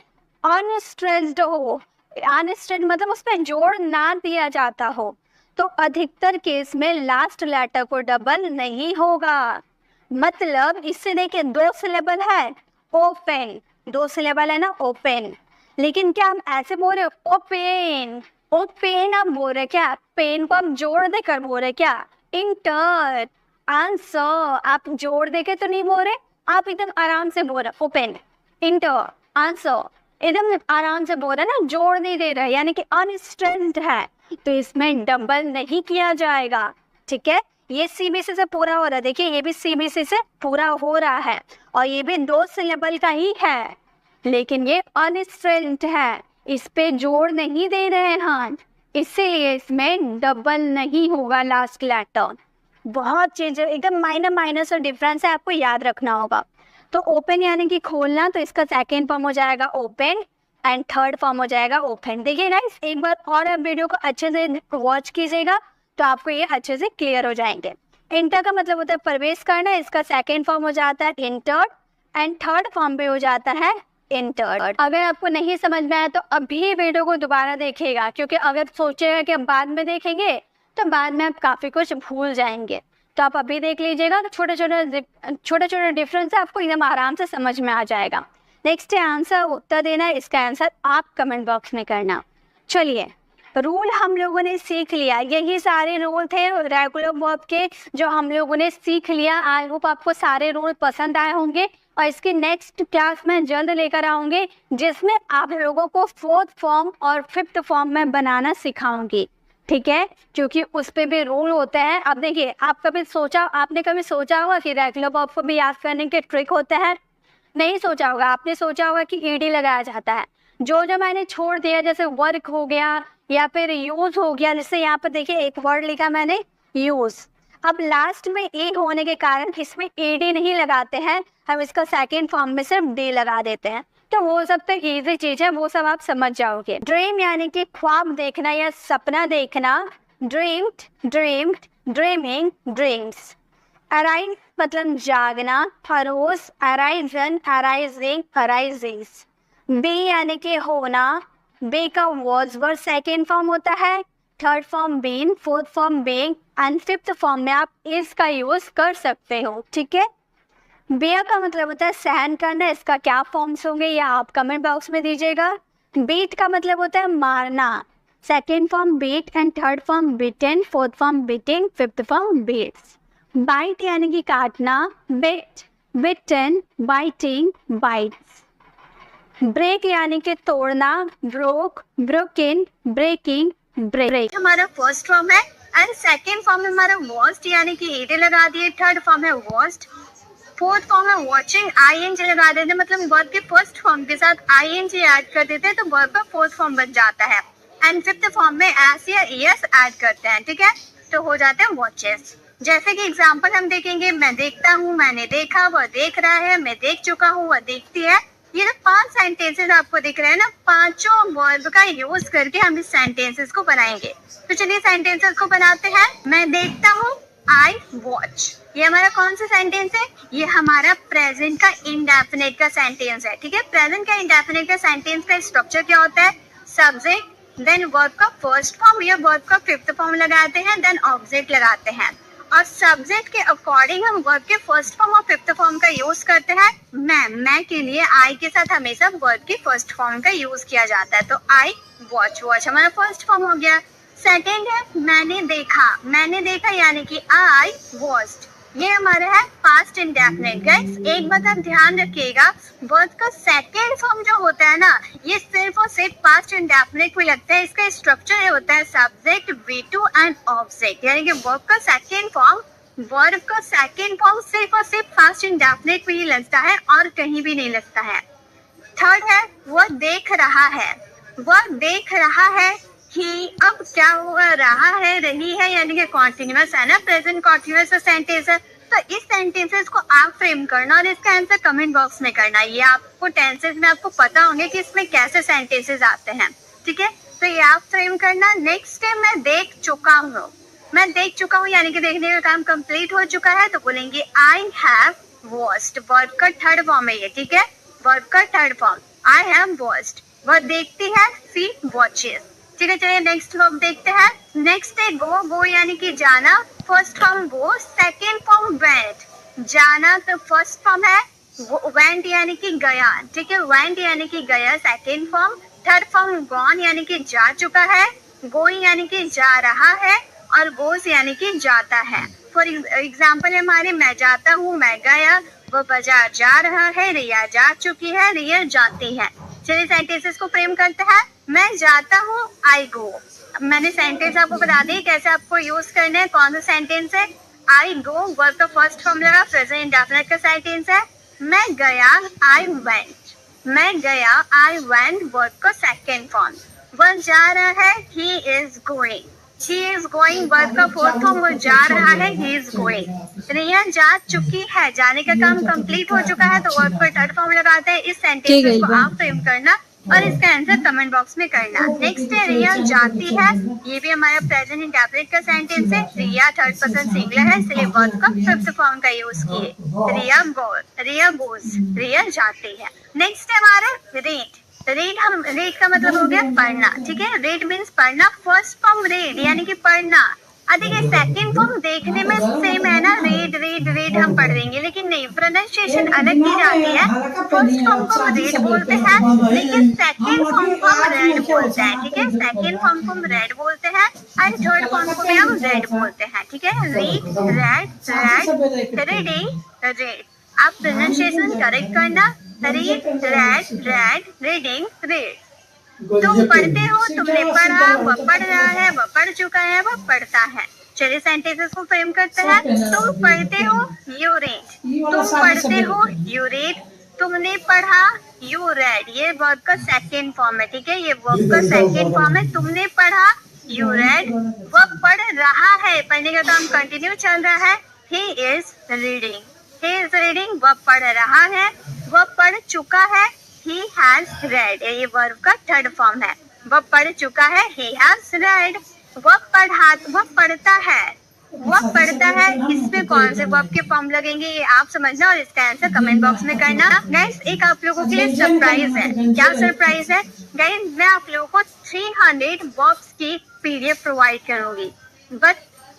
अनस्ट्रेस्ड हो, अनस्ट्रेस्ड मतलब उसमें जोड़ ना दिया जाता हो, तो अधिकतर केस में लास्ट लेटर को डबल नहीं होगा। मतलब इससे देखिए 2 सिलेबल है, ओपन, 2 सिलेबल है ना, ओपन, लेकिन क्या हम ऐसे बोल रहे ओपन, ओपन आप बोल रहे क्या, पेन को हम जोड़ देकर बोल रहे क्या, इंटर, आंसर आप जोड़ देके तो नहीं बोल रहे, आप एकदम आराम से बोल रहे ओपन, इंटर, आंसर, एकदम आराम से बोल रहे ना, जोड़ नहीं दे रहे, यानी कि अनस्ट्रेस्ड है, तो इसमें डबल नहीं किया जाएगा, ठीक है। ये सीबीएसई से पूरा हो रहा है, देखिए ये भी सीबीएसई से पूरा हो रहा है और ये भी 2 सिलेबल का ही है, लेकिन ये अनस्ट्रेस्ड है, इस पे जोड़ नहीं दे रहे हैं हम, इसलिए इसमें डबल नहीं होगा लास्ट लेटर। बहुत चेंज, एकदम माइनर से डिफरेंस है, आपको याद रखना होगा। तो ओपन यानी कि खोलना, तो इसका सेकेंड फॉर्म हो जाएगा ओपन एंड थर्ड फॉर्म हो जाएगा ओपन। देखिए गाइस, एक बार और आप वीडियो को अच्छे से वॉच कीजिएगा तो आपको ये अच्छे से क्लियर हो जाएंगे। इंटर का मतलब होता है प्रवेश करना, इसका सेकेंड फॉर्म हो जाता है इंटर्ड एंड थर्ड फॉर्म पे हो जाता है इंटर्ड। अगर आपको नहीं समझ में आया तो अभी वीडियो को दोबारा देखिएगा, क्योंकि अगर सोचेगा कि अब बाद में देखेंगे तो बाद में आप काफ़ी कुछ भूल जाएंगे, तो आप अभी देख लीजिएगा, तो छोटे छोटे डिफरेंस आपको एकदम आराम से समझ में आ जाएगा। नेक्स्ट है आंसर, उत्तर देना, इसका आंसर आप कमेंट बॉक्स में करना। चलिए रूल हम लोगों ने सीख लिया, यही सारे रूल थे रेगुलर वर्ब के जो हम लोगों ने सीख लिया। आई होप आपको सारे रूल पसंद आए होंगे और इसकी नेक्स्ट क्लास में जल्द लेकर आऊँगी, जिसमें आप लोगों को 4th फॉर्म और 5th फॉर्म में बनाना सिखाऊंगी, ठीक है, क्योंकि उस पर भी रूल होते हैं। अब देखिए, आपने कभी सोचा होगा कि रेगुलर वर्ब को भी याद करने के ट्रिक होते हैं? नहीं सोचा होगा, आपने सोचा होगा कि ईडी लगाया जाता है। जो मैंने छोड़ दिया, जैसे वर्क हो गया या फिर यूज हो गया, जैसे यहाँ पर देखिए एक वर्ड लिखा मैंने यूज, अब लास्ट में ए होने के कारण इसमें ईडी नहीं लगाते हैं, हम इसका सेकेंड फॉर्म में सिर्फ डी लगा देते हैं। तो वो सब तो इजी चीज है, वो सब आप समझ जाओगे। ड्रीम यानी कि ख्वाब देखना या सपना देखना, dreamed, dreamed, dreaming, dreams. Arise मतलब जागना, अरोज, अराइजन, अराइजिंग, अराइजिंग्स। बी यानी कि होना, बी का वर्ड्स वर्ड सेकेंड फॉर्म होता है, third form been, fourth form being and 5th form में आप इसका यूज कर सकते हो, ठीक है। बेयर का मतलब होता है सहन करना, इसका क्या फॉर्म्स होंगे या आप कमेंट बॉक्स में दीजिएगा। बीट का मतलब होता है मारना, second form beat and third form beaten, fourth form beating, 5th form beats. Bite यानी कि काटना, bit, bitten, biting, bites. Break यानी कि तोड़ना, ब्रोक, ब्रोकन, ब्रेकिंग, ब्रेक। हमारा फर्स्ट फॉर्म है एंड सेकेंड फॉर्म में हमारा वर्स्ट यानी कि ईडी लगा दिए, थर्ड फॉर्म है वर्स्ट, फोर्थ फॉर्म है वॉचिंग, आईएनजी लगा देते, मतलब वर्ब के फर्स्ट फॉर्म के साथ आईएनजी ऐड कर देते हैं तो वर्ब का फोर्थ फॉर्म बन जाता है। एंड 5th फॉर्म में एस या ईएस ऐड करते हैं, ठीक है, तो हो जाते हैं वॉचेस। जैसे कि एग्जांपल हम देखेंगे, मैं देखता हूँ, मैंने देखा, वह देख रहा है, मैं देख चुका हूँ, वह देखती है। ये जो 5 सेंटेंसेस आपको दिख रहे हैं ना, पांचों वर्ब का यूज करके हम इस सेंटेंसेस को बनाएंगे। तो चलिए सेंटेंसेस को बनाते हैं। मैं देखता हूँ, आई वॉच, ये हमारा कौन सा सेंटेंस है? ये हमारा प्रेजेंट का इंडेफिनिट का सेंटेंस है, ठीक है। प्रेजेंट का इंडेफिनिट का सेंटेंस का स्ट्रक्चर क्या होता है? सब्जेक्ट, देन वर्ब का फर्स्ट फॉर्म या वर्ब का 5th फॉर्म लगाते हैं, देन ऑब्जेक्ट लगाते हैं और सब्जेक्ट के अकॉर्डिंग हम वर्ब के फर्स्ट फॉर्म और 5th फॉर्म का यूज करते हैं। मैं के लिए आई के साथ हमेशा वर्ब के फर्स्ट फॉर्म का यूज किया जाता है, तो आई वॉच, वॉच हमारा फर्स्ट फॉर्म हो गया। सेकेंड है मैंने देखा यानी कि आई वॉच्ड, ये हमारा है पास्ट इंडेफिनिट। गाइस एक बात आप ध्यान रखिएगा, वर्ब का सेकेंड फॉर्म जो होता है ना, ये सिर्फ और सिर्फ पास्ट इंडेफिनिट को लगता है। इसका स्ट्रक्चर ये होता है सब्जेक्ट, V2 एंड ऑब्जेक्ट, यानी कि वर्ब का सेकेंड फॉर्म सिर्फ और सिर्फ पास्ट इंडेफिनिट में ही लगता है और कहीं भी नहीं लगता है। थर्ड है वो देख रहा है ही, अब क्या हुआ, रहा है रही है यानी कि कॉन्टिन्यूअस है ना, प्रेजेंट कॉन्टिन्यूअस सेंटेंस है। तो इस सेंटेंसेस को आप फ्रेम करना और इसका आंसर कमेंट बॉक्स में करना। ये आपको टेंसेस में आपको पता होंगे कि इसमें कैसे सेंटेंसेस आते हैं, ठीक है। तो ये आप फ्रेम करना। नेक्स्ट है मैं देख चुका हूँ यानी कि देखने का काम कंप्लीट हो चुका है, तो बोलेंगे आई हैव वॉच्ड। वर्ब का थर्ड फॉर्म है ये, ठीक है, वर्ब का third form I have watched. वह देखती है, सी वॉचेस, ठीक है। चलिए नेक्स्ट वर्ब देखते हैं। नेक्स्ट है गो यानी कि जाना, फर्स्ट फॉर्म गो, सेकेंड फॉर्म वेंट। जाना तो फर्स्ट फॉर्म है, वेंट यानी कि गया, ठीक है, वेंट यानी कि गया second form. Third form gone यानी कि जा चुका है, गोइंग यानी कि जा रहा है, और गोज यानी कि जाता है। फॉर एग्जाम्पल हमारे मैं जाता हूँ, मैं गया, वो बाजार जा रहा है, रिया जा चुकी है, रिया जाती है। चलिए सेंटेंसेस को फ्रेम करते हैं। मैं जाता हूँ, आई गो। मैंने सेंटेंस आपको बता दी कैसे आपको यूज करना है। कौन सा सेंटेंस है, आई गो, वर्ब का फर्स्ट फॉर्म लगा, प्रेजेंट इंडेफिनिट का सेंटेंस है। मैं गया, आई वेंट, वर्ब का सेकेंड फॉर्म। वह जा रहा है, ही इज गोइंग, वर्ब का फोर्थ फॉर्म, वो जा रहा है, ही इज गोइंग। रिया जा चुकी है, जाने का काम कंप्लीट हो चुका है, तो वर्ब का थर्ड फॉर्म लगाते हैं। इस सेंटेंस को आप फ्रेम करना और इसका आंसर कमेंट बॉक्स में करना। नेक्स्ट है रिया जाती है, ये भी हमारा प्रेजेंट इंडेफिनिट का सेंटेंस है। रिया थर्ड पर्सन सिंगुलर है, इसलिए वर्ब का फिफ्थ फॉर्म का यूज किए। रिया गोज, रिया जाती है। नेक्स्ट है हमारा रीड का मतलब हो गया पढ़ना, ठीक है। रीड मीन्स पढ़ना, फर्स्ट फॉर्म रीड यानी कि पढ़ना। देखिए सेकेंड फॉर्म देखने में सेम है ना, रीड हम पढ़ देंगे, लेकिन नहीं, प्रोनाउंसिएशन अलग की जाती है। फर्स्ट फॉर्म को हम रीड बोलते हैं, लेकिन सेकेंड फॉर्म को हम रेड बोलते हैं, ठीक है। सेकेंड फॉर्म को हम रेड बोलते हैं एंड थर्ड फॉर्म को भी हम रेड बोलते हैं, ठीक है। Read, red. आप प्रोनाउंसिएशन करेक्ट करना, रीड, रीडिंग, रीड। तुम पढ़ते हो, तुमने पढ़ा, वह पढ़ रहा है, वह पढ़ चुका है, वह पढ़ता है। चलिए सेंटेंसेस को फ्रेम करते हैं। तुम पढ़ते हो, यू रीड, तुमने पढ़ा, यू रेड, ये वर्ब का सेकेंड फॉर्म है, ठीक है, ये वर्ब का सेकेंड फॉर्म है। तुमने पढ़ा, यू रेड, वह पढ़ रहा है, पढ़ने का काम कंटिन्यू चल रहा है, ही इज रीडिंग, वह पढ़ रहा है, वह पढ़ चुका है, he has read, ये वर्ब का थर्ड फॉर्म है। वह पढ़ चुका है, he has read। वह पढ़ता है, इसमें कौन से वर्ब के फॉर्म लगेंगे ये आप समझना और इसका आंसर कमेंट बॉक्स में करना। गाइस एक आप लोगों के लिए सरप्राइज है। क्या सरप्राइज है गाइस, मैं आप लोगों को 300 वर्ब्स की PDF प्रोवाइड करूंगी, बट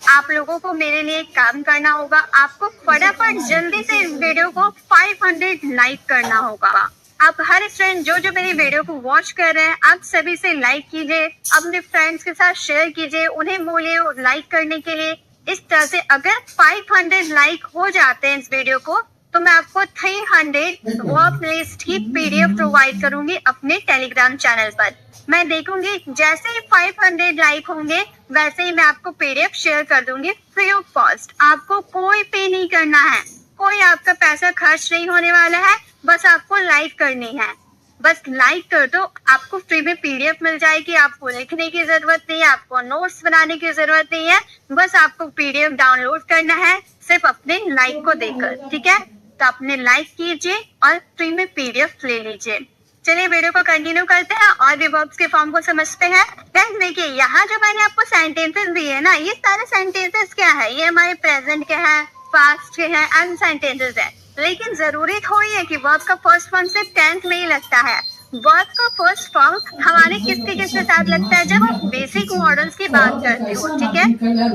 आप लोगों को मेरे लिए एक काम करना होगा। आपको फटाफट जल्दी से इस वीडियो को 500 लाइक करना होगा। आप हर स्टूडेंट जो मेरी वीडियो को वॉच कर रहे हैं, आप सभी से लाइक कीजिए, अपने फ्रेंड्स के साथ शेयर कीजिए, उन्हें बोलिए लाइक करने के लिए। इस तरह से अगर 500 लाइक हो जाते हैं इस वीडियो को, तो मैं आपको 300 वर्ब लिस्ट की PDF प्रोवाइड करूंगी अपने टेलीग्राम चैनल पर। मैं देखूंगी जैसे ही 500 लाइक होंगे वैसे ही मैं आपको PDF शेयर कर दूंगी फ्री ऑफ कॉस्ट। आपको कोई पे नहीं करना है, कोई आपका पैसा खर्च नहीं होने वाला है, बस आपको लाइक करनी है। बस लाइक कर दो, आपको फ्री में PDF मिल जाएगी। आपको लिखने की जरूरत नहीं है, आपको नोट्स बनाने की जरूरत नहीं है, बस आपको PDF डाउनलोड करना है सिर्फ अपने लाइक को देकर, ठीक है। तो अपने लाइक कीजिए और फ्री में PDF ले लीजिए। चलिए वीडियो को कंटिन्यू करते हैं और भी वर्ब्स के फॉर्म को समझते हैं। गाइस देखिए यहाँ जो मैंने आपको सेंटेंसेस दिए है ना, ये सारे सेंटेंसेस क्या है, ये हमारे प्रेजेंट के हैं, पास्ट के हैं एंड सेंटेंसेस है। लेकिन जरूरी थोड़ी है कि वर्ब का फर्स्ट फॉर्म सिर्फ टेंस में ही लगता है। वर्ब का फर्स्ट फॉर्म हमारे किसके साथ लगता है, जब हम बेसिक मॉडल्स की बात करते हो, ठीक है।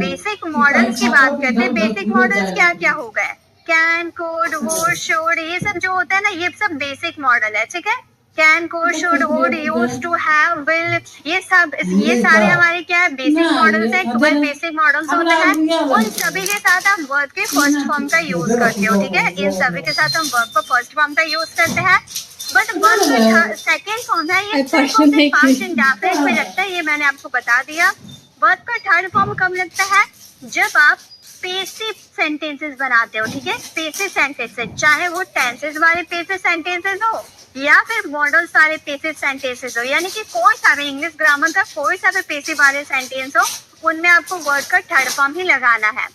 बेसिक मॉडल्स की बात करते हैं। बेसिक मॉडल्स क्या क्या हो गए, कैन, कुड, वुड, शुड, ये सब जो होता है ना, ये सब बेसिक मॉडल है, ठीक है। Can, could, should, would, used to, have, will, ये सारे हमारे क्या है, बेसिक मॉडल्स है। बेसिक मॉडल्स होते हैं, उन सभी के साथ हम वर्ब के फर्स्ट फॉर्म का यूज करते हो, ठीक है। इन सभी के साथ हम वर्ब का फर्स्ट फॉर्म का यूज करते हैं। बट वर्ब का सेकेंड फॉर्म है, ये सिर्फ और सिर्फ पास्ट इंडेफिनिट में लगता है, ये मैंने आपको बता दिया। वर्ब का थर्ड फॉर्म कब लगता है, जब आप पेसिव सेंटेंसेस बनाते हो, ठीक है। पेसिव सेंटेंसेस, चाहे वो टेंसेस वाले पेसिव सेंटेंसेस हो या फिर मॉडल्स वाले पेसिव सेंटेंसेस हो, यानी कि कोई सा भी इंग्लिश ग्रामर का कोई सा भी पेसिव वाले सेंटेंस हो, उनमें आपको वर्ब का थर्ड फॉर्म ही लगाना है।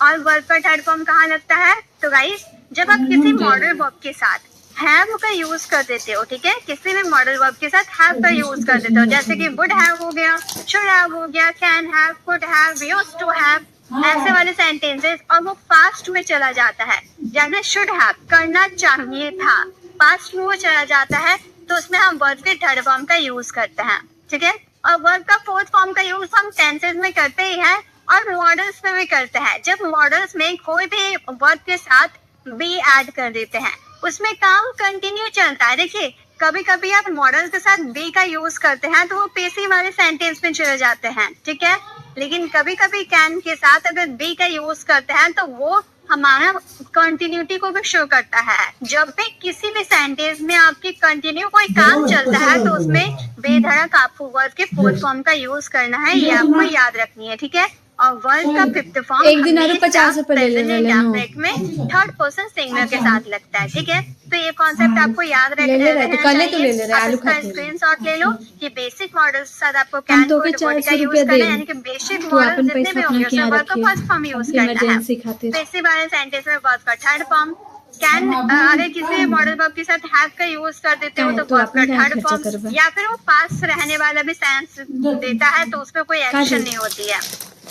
और वर्ब का थर्ड फॉर्म कहाँ लगता है, तो गाइस जब आप किसी मॉडल वर्ब के साथ हैव का यूज कर देते हो, ठीक है, किसी भी मॉडल वर्ब के साथ हैव का यूज कर देते हो, जैसे कि वुड हैव हो गया, शुड हैव हो गया, can have, could have, used to have, ऐसे वाले सेंटेंसेस, और वो पास्ट में चला जाता है। जैसे शुड हैव, करना चाहिए था, पास्ट में वो चला जाता है, तो उसमें हम वर्ब के थर्ड फॉर्म का यूज करते हैं, ठीक है। और वर्ब का फोर्थ फॉर्म का यूज हम टेंसेस में करते ही हैं और मॉडल्स में भी करते हैं। जब मॉडल्स में कोई भी वर्ब के साथ बी ऐड कर देते हैं, उसमें काम कंटिन्यू चलता है। देखिए कभी कभी आप मॉडल के साथ बी का यूज करते हैं तो वो पेसिव वाले सेंटेंस में चले जाते हैं, ठीक है। लेकिन कभी कभी कैन के साथ अगर बी का यूज करते हैं तो वो हमारा कंटिन्यूटी को भी शो करता है। जब भी किसी भी सेंटेंस में आपकी कंटिन्यू कोई काम चलता है तो उसमें बेधड़क आपको वर्ब के फोर्थ फॉर्म का यूज करना है, ये आपको याद रखनी है, ठीक है। और वर्ब का फिफ्थ फॉर्म एक दिन और 50 रुपए ले ले में थर्ड पर्सन सिंगुलर के साथ लगता है, ठीक है। तो ये कॉन्सेप्ट आपको याद ले ले रहे तो कल ही तो ले ले रहे आलू इसका खाते हैं। स्क्रीनशॉट ले लो कि बेसिक मॉडल के साथ आपको हम कैन तो कोड के का 400 यूज रुपया करना दे है, यानी कि बेसिक तो मॉडल अपन जितने पैसा भी अपना होंगे क्या उसमें वर्ब का रखिए फर्स्ट फॉर्म यूज करना है। इमरजेंसी खातिर। बेसिक वाले सेंटेंस में वर्ब का थर्ड फॉर्म कैन, अगर किसी मॉडल वर्ब के साथ हैव का यूज कर देते हो तो तो वर्ब का अपने थर्ड खर्चा फॉर्म, करवा। या फिर वो पास रहने वाला भी सेंस देता है तो उसमें कोई एक्शन नहीं होती है।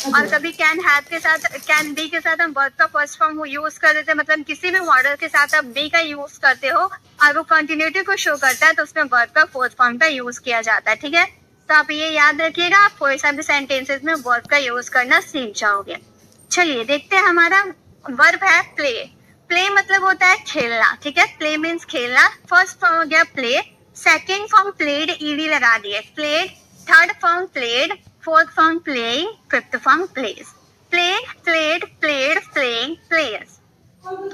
और कभी कैन हैव के साथ, कैन बी के साथ हम वर्ब का फर्स्ट फॉर्म यूज कर देते हैं, मतलब किसी भी मॉडल के साथ आप बी का यूज करते हो और वो कंटिन्यूटी को शो करता है तो उसमें वर्ब का फोर्थ फॉर्म का यूज किया जाता है, ठीक है। तो आप ये याद रखिएगा, आप कोई सा भी सेंटेंसेस में वर्ब का यूज करना सीख जाओगे। चलिए देखते हैं, हमारा वर्ब है प्ले। प्ले मतलब होता है खेलना, ठीक है। प्ले मीन्स खेलना। फर्स्ट फॉर्म हो गया play, second form played, ED लगा दिए, played. Third form played, fourth form playing, fifth form plays. Played, played, played, playing, players.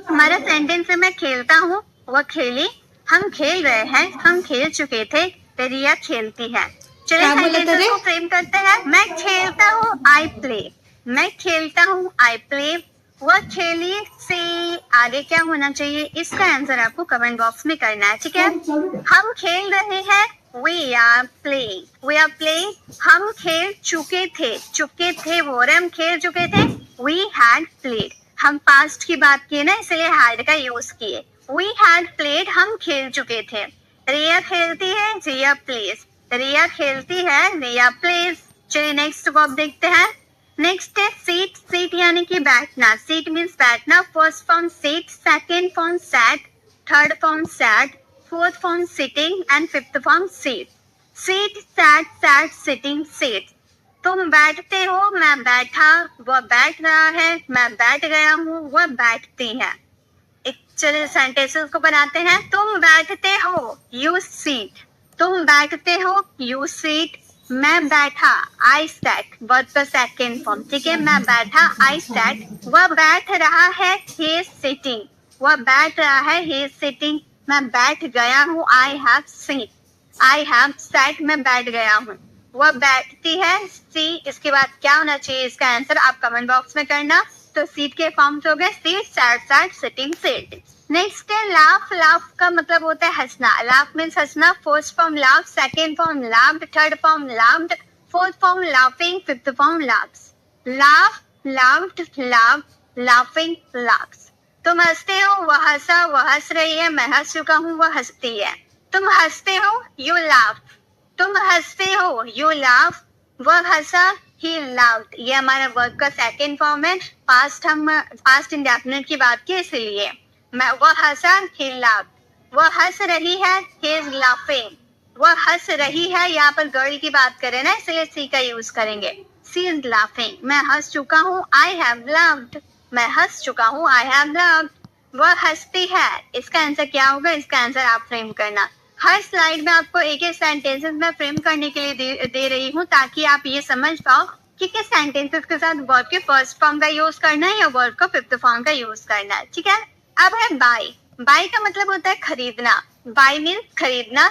हमारा सेंटेंस है मैं खेलता हूँ, वह खेली, हम खेल रहे हैं, हम खेल चुके थे, रिया खेलती है। चलिए क्या बोला सेंटेंस तेरे? को फ्रेम करते हैं। मैं खेलता हूँ, आई प्ले। मैं खेलता हूँ, आई प्ले। वह खेली से आगे क्या होना चाहिए, इसका आंसर आपको कमेंट बॉक्स में करना है, ठीक है। हम खेल रहे हैं, we are playing, we are playing. हम खेल चुके थे वो, और हम खेल चुके थे, वी हैड प्लेड। हम पास्ट की बात किए ना, इसलिए हैड का यूज किए। वी हैड प्लेड, हम खेल चुके थे। रिया खेलती है, रिया प्लेज। रिया खेलती है, रिया प्लेज। चलिए नेक्स्ट वर्ब देखते हैं। नेक्स्ट है सीट। सीट यानी कि बैठना। सीट मीन्स बैठना। First form seat, second form sat, third form sat, fourth form sitting and fifth form seat. Seat, sat, sat, sitting, seat. तुम बैठते हो, मैं बैठा, वह बैठ रहा है, मैं बैठ गया हूँ, वह बैठती है। एक चलिए सेंटेंसेस को बनाते हैं। तुम बैठते हो, यू सीट। तुम बैठते हो, यू सीट। मैं बैठा, आई सैट, वर्ब का सेकेंड फॉर्म, ठीक है। मैं बैठा, आई सैट। वह बैठ रहा है, ही इज सिटिंग। वह बैठ रहा है, ही इज सिटिंग। मैं बैठ गया हूँ, I have seat. I have sat, मैं बैठ गया हूँ। वह बैठती है, सी। इसके बाद क्या होना चाहिए, इसका आंसर आप कमेंट बॉक्स में करना। तो सीट के फॉर्म्स हो गए seat, sat, sat, sitting, seat. Next है लाफ। लाफ का मतलब होता है हंसना। लाफ मीन्स हंसना। First form laugh, second form laughed, third form laughed, fourth form laughing, fifth form laughs. Laugh, laughed, laugh, laughing, laughs. तुम हंसते हो, वह हंसा, वह हंस रही है, मैं हंस चुका हूँ, वह हंसती है। तुम हंसते हो, यू लाफ। तुम हंसते हो, यू लाफ। वह हंसा, ही लाफ्ड। ये हमारा वर्ब का सेकेंड फॉर्म है। पास्ट इंडेफिनिट की बात की इसलिए। मैं, वह हंसा, ही लाफ्ड। वह हंस रही है, ही इज लाफिंग। वह हंस रही है, यहाँ पर गर्ल की बात करें ना, इसलिए सी का यूज करेंगे। सी इज लाफिंग। मैं हंस चुका हूँ, आई हैव लाफ्ड। मैं हंस चुका हूँ, आई हैव लाफ्ड। वह हंसती है। इसका आंसर क्या होगा, इसका आंसर आप फ्रेम करना। हर स्लाइड में आपको एक एक सेंटेंसेस में फ्रेम करने के लिए दे रही हूँ ताकि आप ये समझ पाओ कि किस सेंटेंसेस के साथ वर्ब के फर्स्ट फॉर्म का यूज करना है या वर्ब का फिफ्थ फॉर्म का यूज करना है, ठीक है। अब है बाय। बाय का मतलब होता है खरीदना। बाय मीन्स खरीदना,